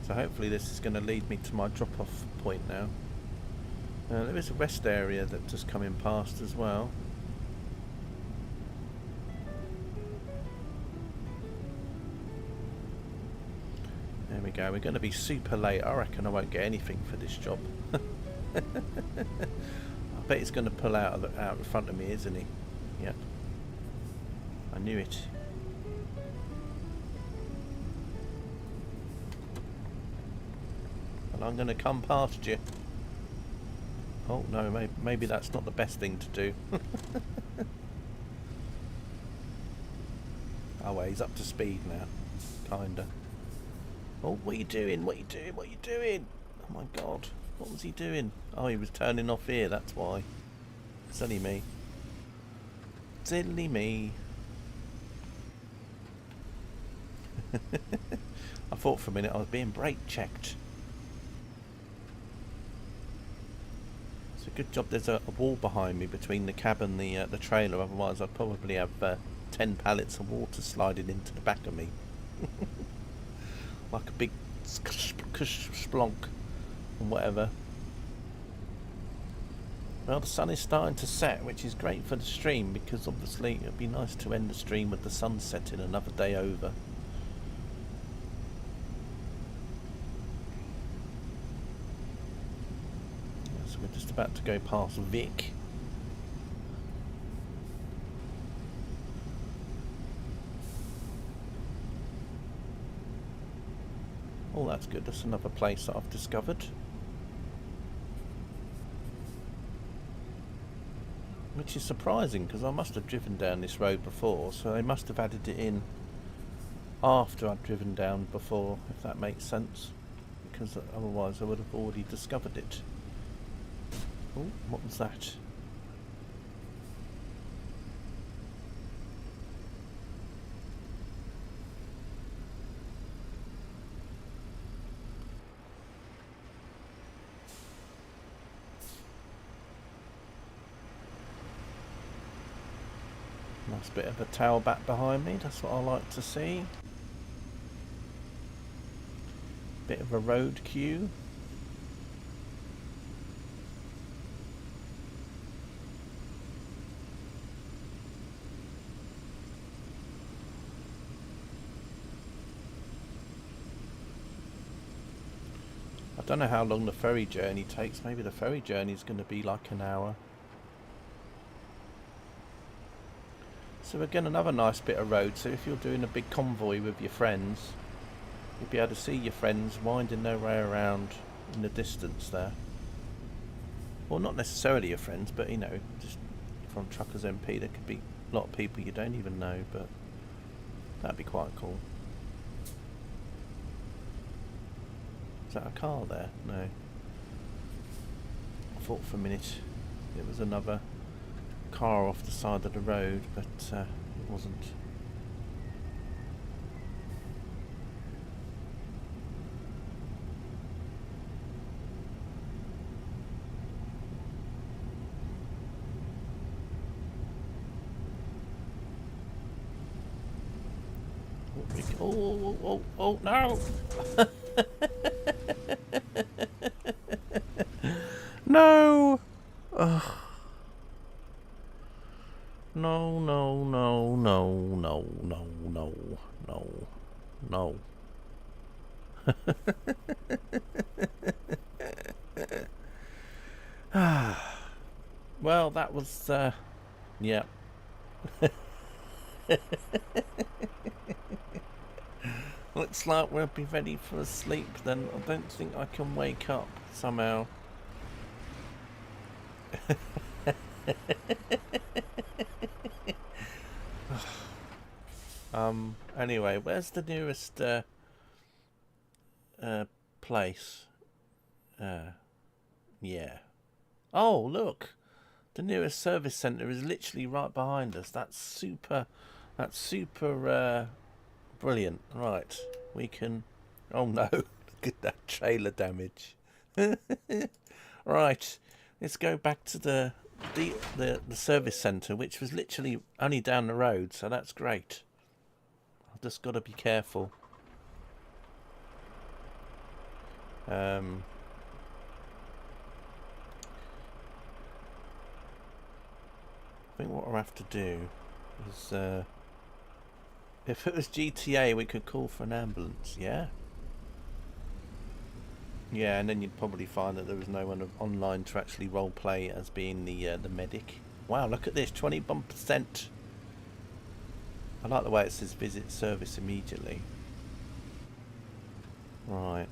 Speaker 1: So hopefully this is going to lead me to my drop-off point now. There is a rest area that just coming past as well. There we go. We're going to be super late. I reckon I won't get anything for this job. I bet he's going to pull out in front of me, isn't he? Yep. I knew it. And I'm going to come past you. Oh no, maybe that's not the best thing to do. Oh well, he's up to speed now. Kinda. Oh, what are you doing? What are you doing? What are you doing? Oh my god. What was he doing? Oh, he was turning off here, that's why. Silly me. Silly me. I thought for a minute I was being brake checked. It's a good job there's a wall behind me between the cab and the trailer, otherwise I'd probably have 10 pallets of water sliding into the back of me. Like a big splonk and whatever. Well, the sun is starting to set, which is great for the stream, because obviously it would be nice to end the stream with the sun setting another day over. So we're just about to go past Vic. Oh, that's good. That's another place that I've discovered. Which is surprising, because I must have driven down this road before, so they must have added it in after I'd driven down before, if that makes sense. Because otherwise I would have already discovered it. Oh, what was that? Nice bit of a tailback behind me, that's what I like to see. Bit of a road queue. I don't know how long the ferry journey takes. Maybe the ferry journey is going to be like an hour. So again, another nice bit of road. So if you're doing a big convoy with your friends, you'll be able to see your friends winding their way around in the distance there. Well, not necessarily your friends, but you know, just from Truckers MP, there could be a lot of people you don't even know, but that'd be quite cool. Is that a car there? No. I thought for a minute it was another car off the side of the road, but it wasn't. Oh no! No! Ugh. No, no, no, no, no, no, no, no, no. Well, that was, yeah. Looks like we'll be ready for a sleep then. I don't think I can wake up somehow. Anyway, where's the nearest place? Yeah. Oh, look! The nearest service centre is literally right behind us. That's super brilliant. Right, we can... Oh no, look at that trailer damage. Right, let's go back to the service centre, which was literally only down the road, so that's great. I've just got to be careful. Um, I think what we'll have to do is, if it was GTA, we could call for an ambulance, yeah? Yeah, and then you'd probably find that there was no one online to actually roleplay as being the medic. Wow, look at this, 21%. I like the way it says visit service immediately. Right.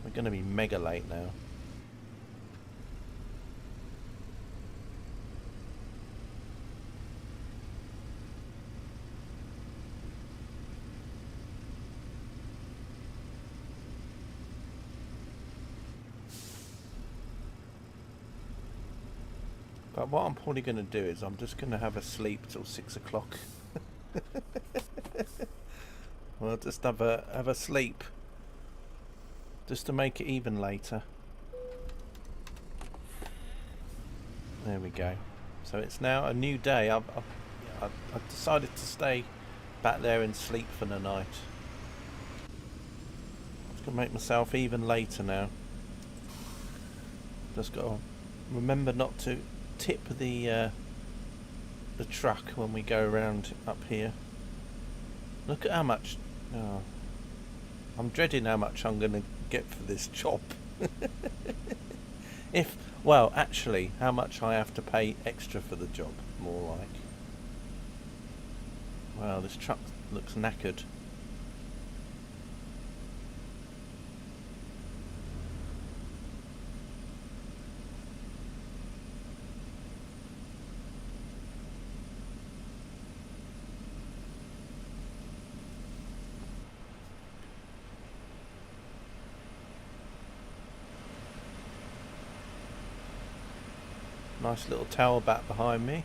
Speaker 1: We're going to be mega late now. But what I'm probably going to do is I'm just going to have a sleep till 6 o'clock. We'll just have a sleep, just to make it even later. There we go. So it's now a new day. I've decided to stay back there and sleep for the night. I'm just going to make myself even later now. Just got to remember not to tip the truck when we go around up here. Look at how much. Oh, I'm dreading how much I'm going to get for this job. Well, actually, how much I have to pay extra for the job, more like. Wow, this truck looks knackered. Nice little tower back behind me.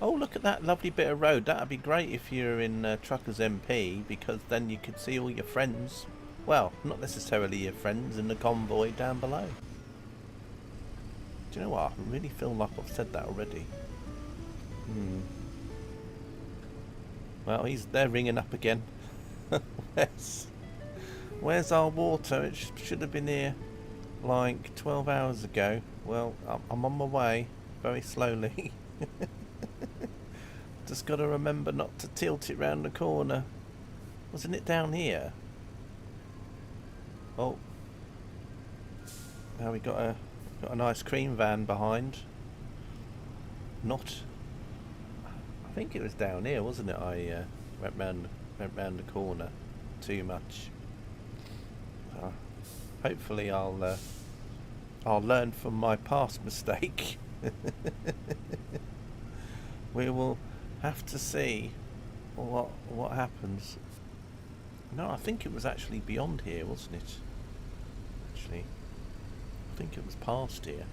Speaker 1: Oh, look at that lovely bit of road. That'd be great if you're in Truckers MP, because then you could see all your friends. Well, not necessarily your friends in the convoy down below. Do you know what? I really feel like I've said that already. Well, they're ringing up again. Where's our water? It should have been here like 12 hours ago. Well, I'm on my way, very slowly. Just got to remember not to tilt it round the corner. Wasn't it down here? Oh, now we got an ice cream van behind. Not. I think it was down here, wasn't it? I went round the corner too much. Hopefully I'll learn from my past mistake. We will have to see what happens. No, I think it was actually beyond here, wasn't it? Actually, I think it was past here.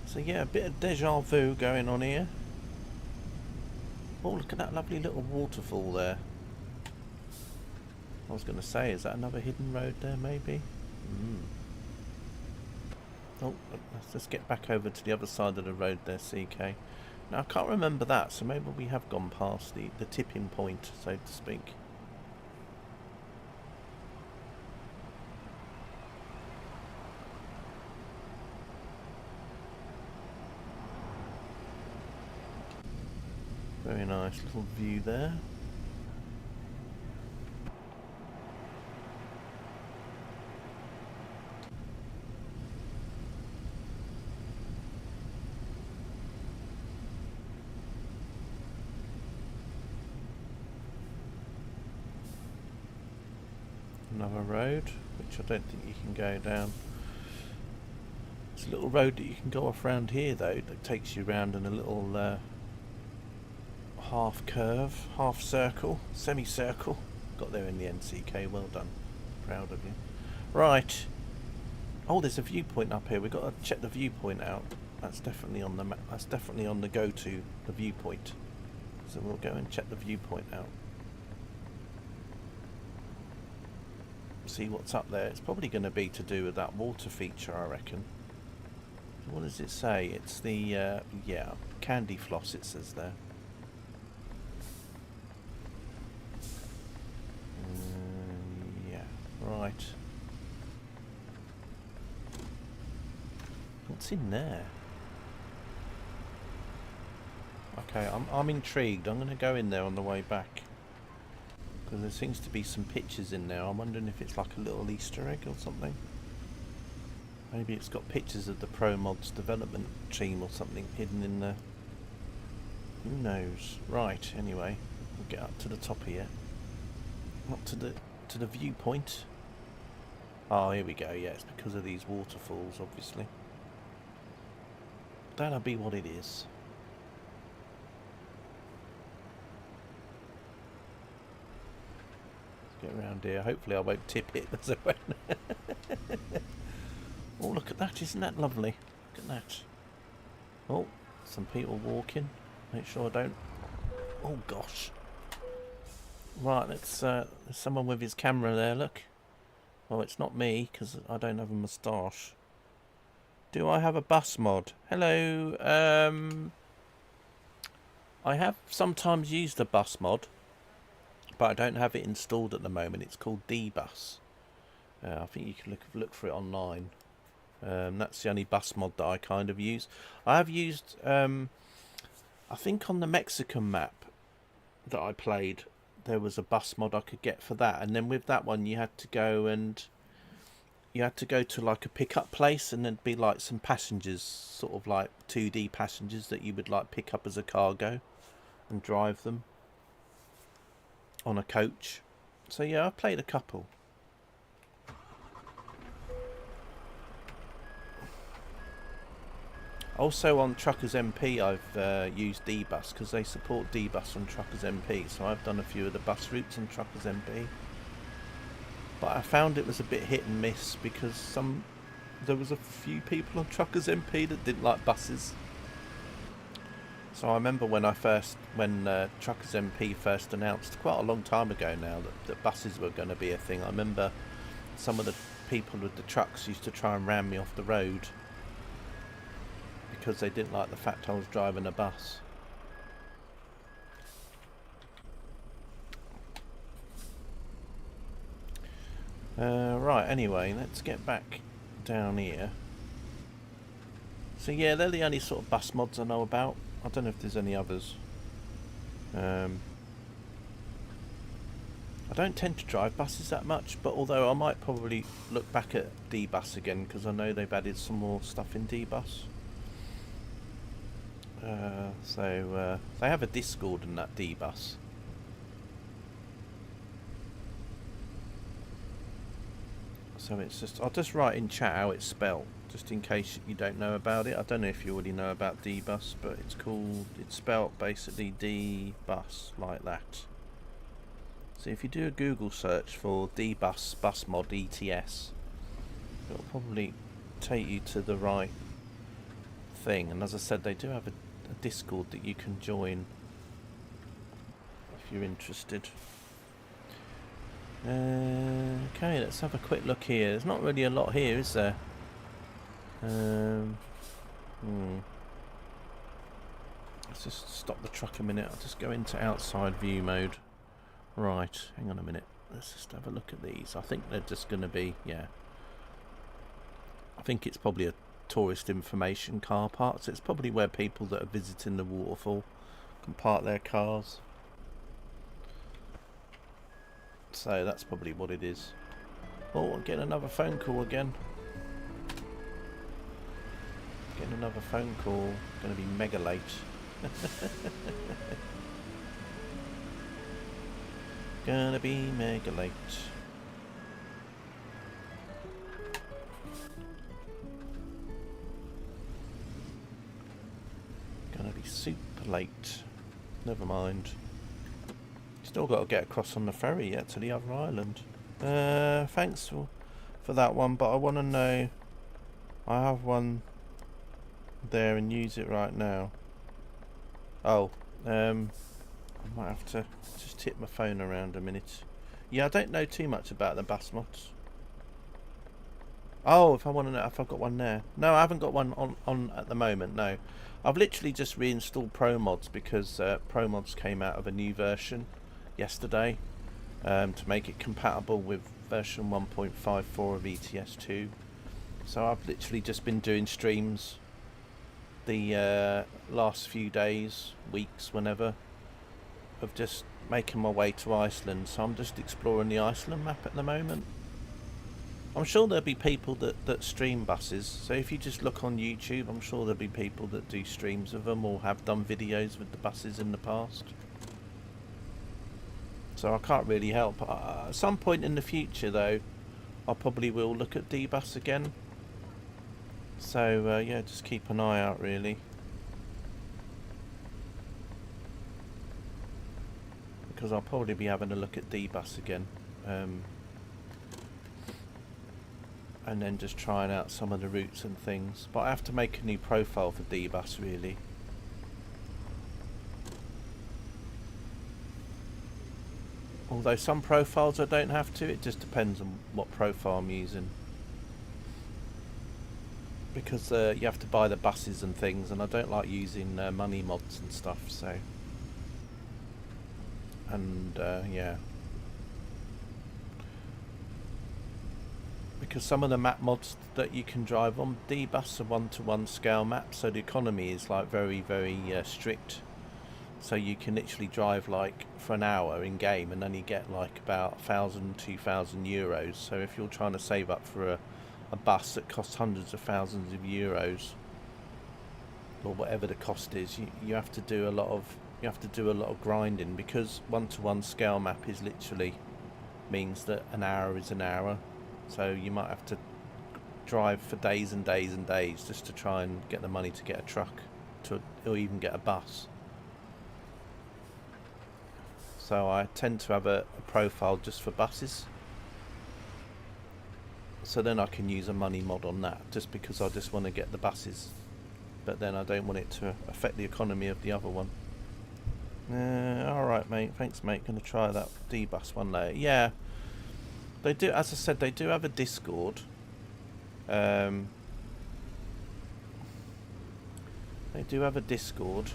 Speaker 1: So yeah, a bit of deja vu going on here. Oh, look at that lovely little waterfall there. I was going to say, is that another hidden road there, maybe? Oh, let's just get back over to the other side of the road there, CK. Now, I can't remember that, so maybe we have gone past the tipping point, so to speak. Very nice little view there. Another road, which I don't think you can go down. It's a little road that you can go off round here though, that takes you round in a little half curve, half circle, semicircle. Got there in the NCK, well done. Proud of you. Right. Oh, there's a viewpoint up here. We've got to check the viewpoint out. That's definitely on the map. That's definitely on the go-to, the viewpoint. So we'll go and check the viewpoint out. See what's up there. It's probably going to be to do with that water feature, I reckon. What does it say? It's the, yeah, candy floss it says there. Yeah, right. What's in there? Okay, I'm intrigued. I'm going to go in there on the way back. Because there seems to be some pictures in there. I'm wondering if it's like a little Easter egg or something. Maybe it's got pictures of the Promods development team or something hidden in there. Who knows? Right, anyway. We'll get up to the top here. Up to the viewpoint. Oh, here we go. Yeah, it's because of these waterfalls, obviously. That'll be what it is. Let's get around here. Hopefully I won't tip it as I went. Oh, look at that. Isn't that lovely? Look at that. Oh, some people walking. Make sure I don't... Oh, gosh. Right, let's... there's someone with his camera there, look. Well, it's not me, because I don't have a moustache. Do I have a bus mod? Hello. I have sometimes used a bus mod, but I don't have it installed at the moment. It's called D-Bus. I think you can look for it online. That's the only bus mod that I kind of use. I have used, I think on the Mexican map that I played, there was a bus mod I could get for that. And then with that one, you had to go to like a pickup place, and there'd be like some passengers, sort of like 2D passengers that you would like pick up as a cargo and drive them on a coach. So yeah, I've played a couple. Also on Truckers MP I've used D-Bus, because they support D-Bus on Truckers MP, so I've done a few of the bus routes on Truckers MP. But I found it was a bit hit and miss, because there was a few people on Truckers MP that didn't like buses. So I remember when Truckers MP first announced, quite a long time ago now, that buses were going to be a thing. I remember some of the people with the trucks used to try and ram me off the road because they didn't like the fact I was driving a bus. Right, anyway, let's get back down here. So yeah, they're the only sort of bus mods I know about. I don't know if there's any others. I don't tend to drive buses that much, but although I might probably look back at D-Bus again, because I know they've added some more stuff in D-Bus. So they have a Discord in that D-Bus. So it's just, I'll just write in chat how it's spelled, just in case you don't know about it. I don't know if you already know about D-Bus, but it's spelled basically D-Bus, like that. So if you do a Google search for D-Bus bus mod ETS, it'll probably take you to the right thing. And as I said, they do have a Discord that you can join if you're interested. Okay, let's have a quick look here. There's not really a lot here, is there? Let's just stop the truck a minute. I'll just go into outside view mode. Right, hang on a minute. Let's just have a look at these. I think they're just going to be, yeah. I think it's probably a tourist information car park. So it's probably where people that are visiting the waterfall can park their cars. So that's probably what it is. Oh, I'm getting another phone call again. Getting another phone call. Going to be mega late. Gonna be mega late. Gonna be super late. Never mind. Still got to get across on the ferry yet to the other island. Thanks for that one, but I want to know. I have one there and use it right now. Oh, I might have to just tip my phone around a minute. Yeah, I don't know too much about the bus mods. Oh, if I want to know if I've got one there. No, I haven't got one on at the moment, no. I've literally just reinstalled Promods because Promods came out of a new version yesterday to make it compatible with version 1.54 of ETS2. So I've literally just been doing streams the last few days, weeks, whenever, of just making my way to Iceland. So I'm just exploring the Iceland map at the moment. I'm sure there'll be people that stream buses, so if you just look on YouTube, I'm sure there'll be people that do streams of them or have done videos with the buses in the past. So I can't really help. At some point in the future though, I probably will look at D-Bus again. So yeah, just keep an eye out really. Because I'll probably be having a look at D-Bus again. And then just trying out some of the routes and things. But I have to make a new profile for D-Bus really. Although some profiles I don't have to, it just depends on what profile I'm using. Because you have to buy the buses and things, and I don't like using money mods and stuff, so... And yeah. Because some of the map mods that you can drive on D-Bus are 1-to-1 scale maps, so the economy is like very strict. So you can literally drive like for an hour in game and only get like about 1,000-2,000 euros. So if you're trying to save up for a bus that costs hundreds of thousands of euros, or whatever the cost is, you have to do a lot of grinding, because 1-to-1 scale map is literally means that an hour is an hour. So you might have to drive for days and days and days just to try and get the money to get a truck or even get a bus. So I tend to have a profile just for buses. So then I can use a money mod on that, just because I just want to get the buses. But then I don't want it to affect the economy of the other one. Alright mate, thanks mate, gonna try that D-Bus one later. Yeah. They do, as I said, they do have a Discord. They do have a Discord,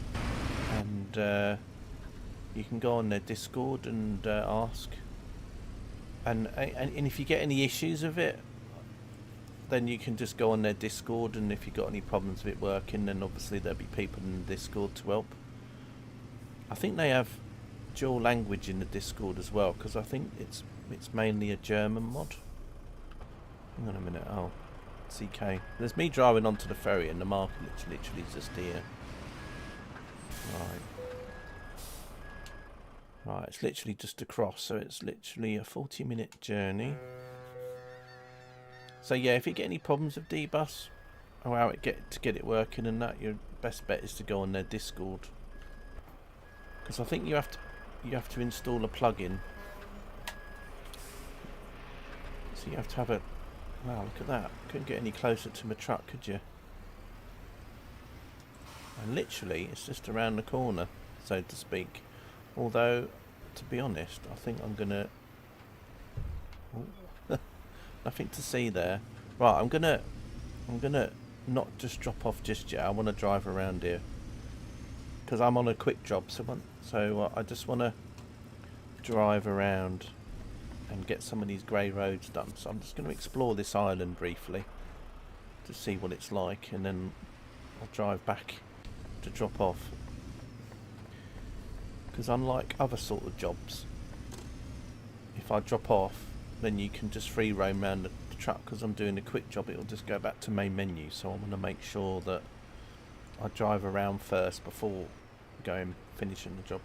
Speaker 1: and you can go on their Discord and ask. And if you get any issues with it, then you can just go on their Discord, and if you've got any problems with it working, then obviously there'll be people in the Discord to help. I think they have dual language in the Discord as well, because I think it's mainly a German mod. Hang on a minute. Oh, CK. There's me driving onto the ferry, and the market literally is just here. Right, it's literally just across, so it's literally a 40-minute journey. So yeah, if you get any problems with D-Bus or how to get it working and that, your best bet is to go on their Discord, because I think you have to install a plugin. So you have to have a... Wow, look at that. Couldn't get any closer to my truck, could you? And literally, it's just around the corner, so to speak. Although, to be honest, I think I'm gonna... Oh, nothing to see there. Right, I'm gonna not just drop off just yet. I want to drive around here, because I'm on a quick job, so I just want to drive around and get some of these grey roads done. So I'm just going to explore this island briefly to see what it's like, and then I'll drive back to drop off. Because unlike other sort of jobs, if I drop off, then you can just free roam around the truck. Because I'm doing a quick job, it'll just go back to main menu. So I want to make sure that I drive around first before finishing the job.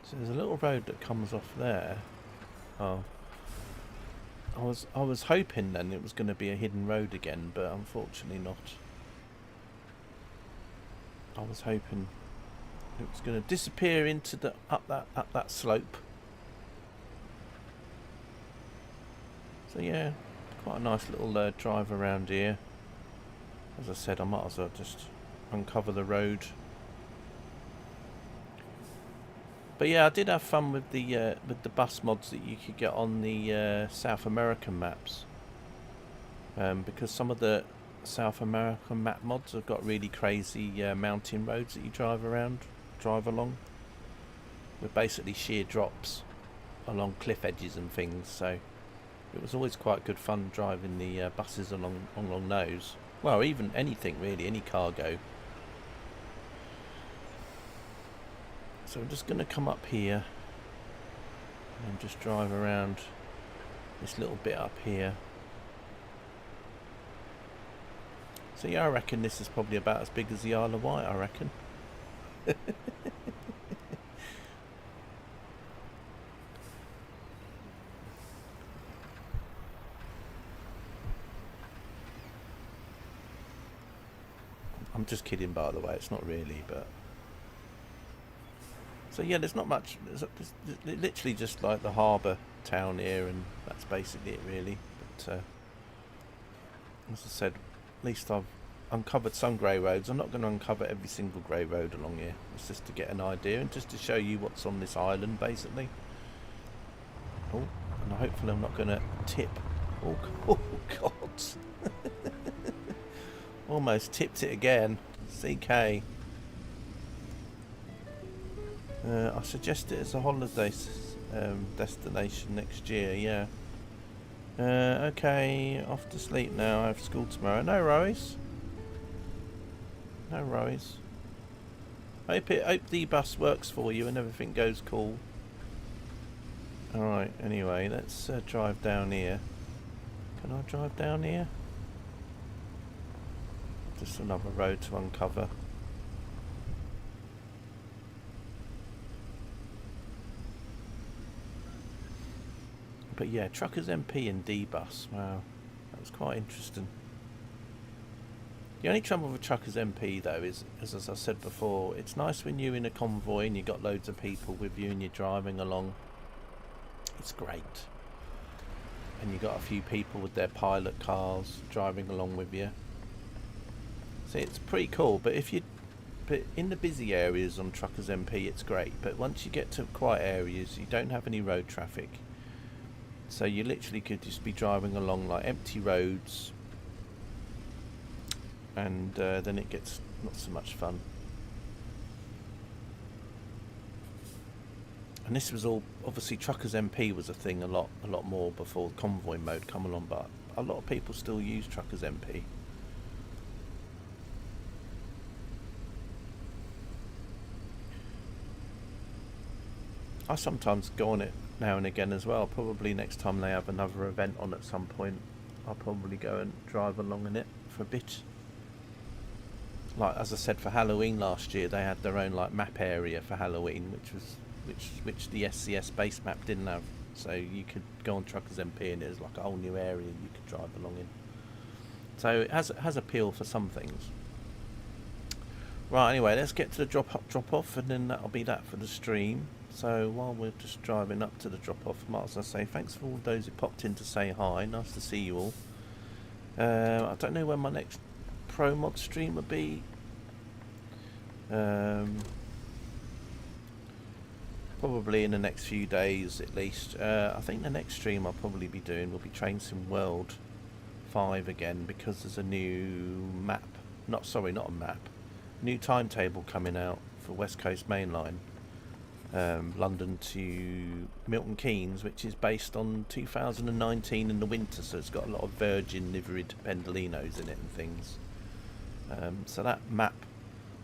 Speaker 1: So there's a little road that comes off there. Oh, I was hoping then it was going to be a hidden road again, but unfortunately not. I was hoping it was going to disappear into the up that slope, So yeah, quite a nice little drive around here. As I said, I might as well just uncover the road. But yeah, I did have fun with the bus mods that you could get on the South American maps, because some of the South American map mods have got really crazy mountain roads that you drive along, with basically sheer drops along cliff edges and things. So it was always quite good fun driving the buses along those. Well, even anything really, any cargo. So I'm just going to come up here and just drive around this little bit up here. So yeah, I reckon this is probably about as big as the Isle of Wight, I reckon. I'm just kidding, by the way, it's not really, but... So yeah, there's not much, there's literally just like the harbour town here, and that's basically it really. But as I said, at least I've uncovered some grey roads. I'm not going to uncover every single grey road along here. It's just to get an idea and just to show you what's on this island, basically. Oh, and hopefully I'm not going to tip. Oh, oh God. Almost tipped it again. CK. I suggest it as a holiday destination next year, yeah. Okay, off to sleep now. I have school tomorrow. No worries. No worries. Hope the bus works for you and everything goes cool. Alright, anyway, let's drive down here. Can I drive down here? Just another road to uncover. But yeah, Truckers MP and D-Bus. Wow, that was quite interesting. The only trouble with Truckers MP though is, as I said before, it's nice when you're in a convoy and you've got loads of people with you and you're driving along. It's great. And you've got a few people with their pilot cars driving along with you. So it's pretty cool, but in the busy areas on Truckers MP it's great, but once you get to quiet areas you don't have any road traffic. So you literally could just be driving along like empty roads, and then it gets not so much fun. And this was all, obviously Truckers MP was a thing a lot more before convoy mode come along, but a lot of people still use Truckers MP. I sometimes go on it now and again as well. Probably next time they have another event on at some point, I'll probably go and drive along in it for a bit. Like as I said, for Halloween last year they had their own like map area for Halloween, which the SCS base map didn't have. So you could go on Truckers MP and it was like a whole new area you could drive along in. So it has appeal for some things. Right, anyway, let's get to the drop off, and then that'll be that for the stream. So while we're just driving up to the drop off, might as well say thanks for all those who popped in to say hi. Nice to see you all. I don't know when my next Promods stream will be. Probably in the next few days at least. I think the next stream I'll probably be doing will be Train Sim World 5 again, because there's a new map. Not a map. New timetable coming out for West Coast Main Line. London to Milton Keynes, which is based on 2019 in the winter, so it's got a lot of virgin liveried pendolinos in it and things. So that map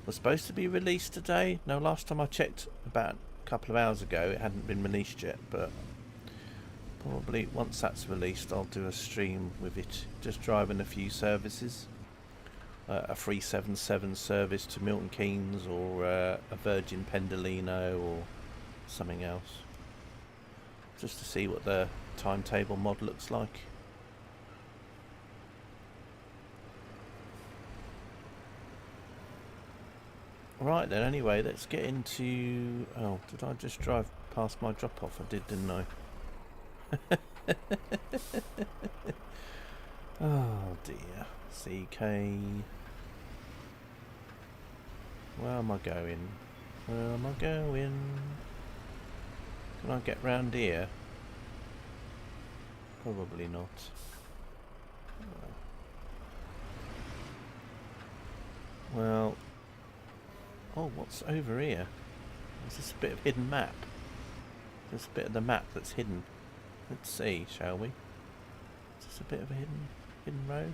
Speaker 1: was supposed to be released today. No, last time I checked, about a couple of hours ago, it hadn't been released yet, but probably once that's released I'll do a stream with it, just driving a few services. A 377 service to Milton Keynes, or a Virgin Pendolino, or something else, just to see what the timetable mod looks like. Right then, anyway, let's get into... Oh, did I just drive past my drop off? I did, didn't I? Oh dear. CK. Where am I going? Where am I going? Can I get round here? Probably not. Well. Oh, what's over here? Is this a bit of hidden map? This bit of the map that's hidden. Let's see, shall we? Is this a bit of a hidden road?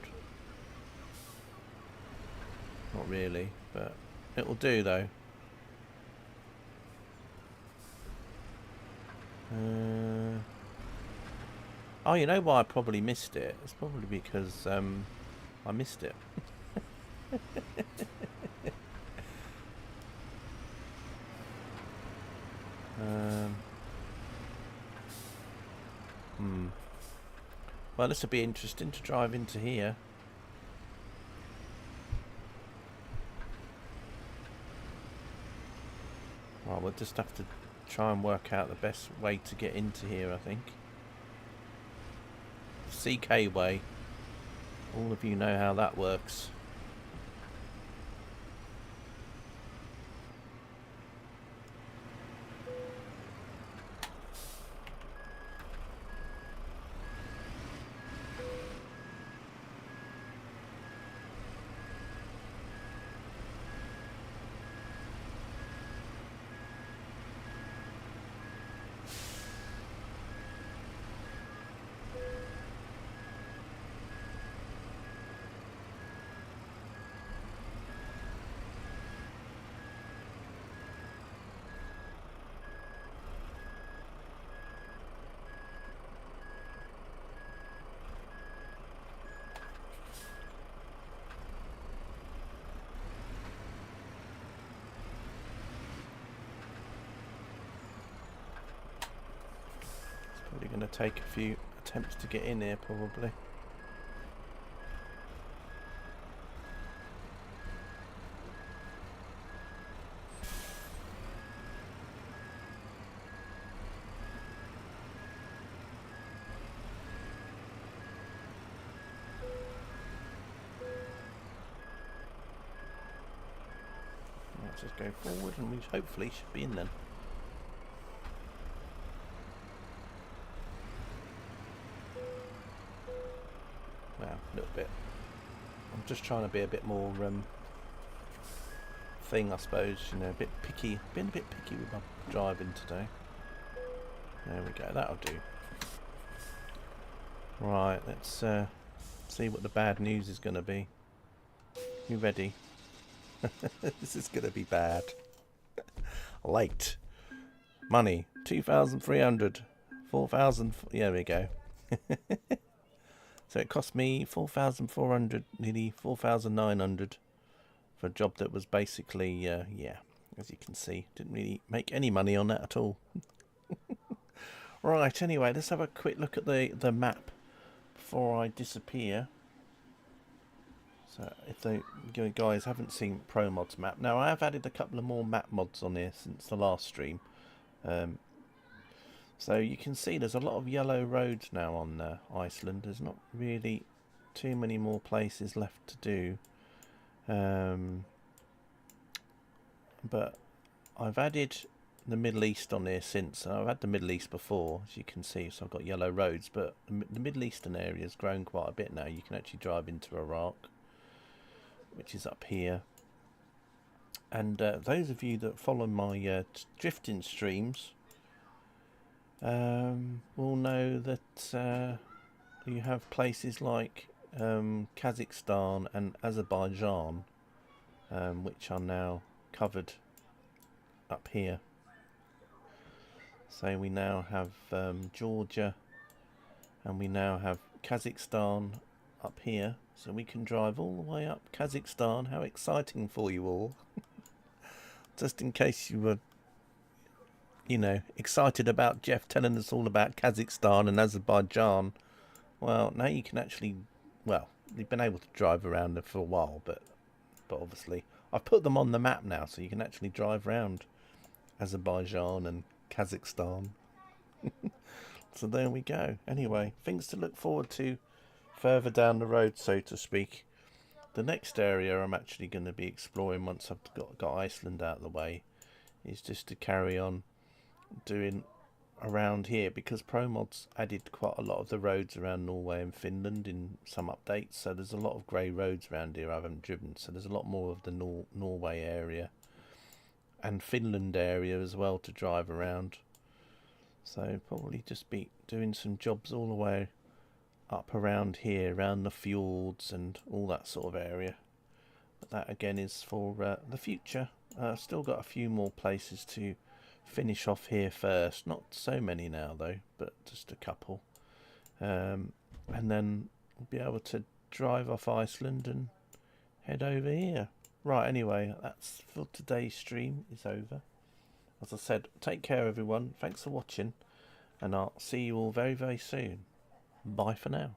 Speaker 1: Not really, but it'll do though. Oh, you know why I probably missed it? It's probably because I missed it. Well, this would be interesting to drive into here. Well, we'll just have to try and work out the best way to get into here, I think. CK way. All of you know how that works. Probably going to take a few attempts to get in here, probably. Let's just go forward and we hopefully should be in then. Well, a little bit. I'm just trying to be a bit more thing, I suppose, you know, a bit picky. Been a bit picky with my driving today. There we go, that'll do. Right, let's see what the bad news is going to be. You ready? This is going to be bad. Late. Money, 2,300. 4,000. There we go. So it cost me 4,400, nearly 4,900 for a job that was basically, yeah, as you can see, didn't really make any money on that at all. Right, anyway, let's have a quick look at the map before I disappear. So if you guys haven't seen Promods map, now I have added a couple of more map mods on here since the last stream. So you can see there's a lot of yellow roads now on Iceland. There's not really too many more places left to do. But I've added the Middle East on here since. I've had the Middle East before, as you can see, so I've got yellow roads. But the Middle Eastern area has grown quite a bit now. You can actually drive into Iraq, which is up here. And those of you that follow my drifting streams will know that you have places like Kazakhstan and Azerbaijan, which are now covered up here. So we now have Georgia, and we now have Kazakhstan up here, so we can drive all the way up Kazakhstan. How exciting for you all. Just in case you were, you know, excited about Jeff telling us all about Kazakhstan and Azerbaijan. Well, now you can actually, well, you've been able to drive around them for a while, but obviously I've put them on the map now, so you can actually drive around Azerbaijan and Kazakhstan. So there we go. Anyway, things to look forward to further down the road, so to speak. The next area I'm actually going to be exploring once I've got Iceland out of the way is just to carry on doing around here, because Promods added quite a lot of the roads around Norway and Finland in some updates, so there's a lot of grey roads around here I haven't driven, so there's a lot more of the Norway area and Finland area as well to drive around. So probably just be doing some jobs all the way up around here, around the fjords and all that sort of area. But that again is for the future. I've still got a few more places to finish off here first. Not so many now though, but just a couple. And then we'll be able to drive off Iceland and head over here. Right, anyway, that's for today's stream is over. As I said, take care everyone. Thanks for watching, and I'll see you all very, very soon. Bye for now.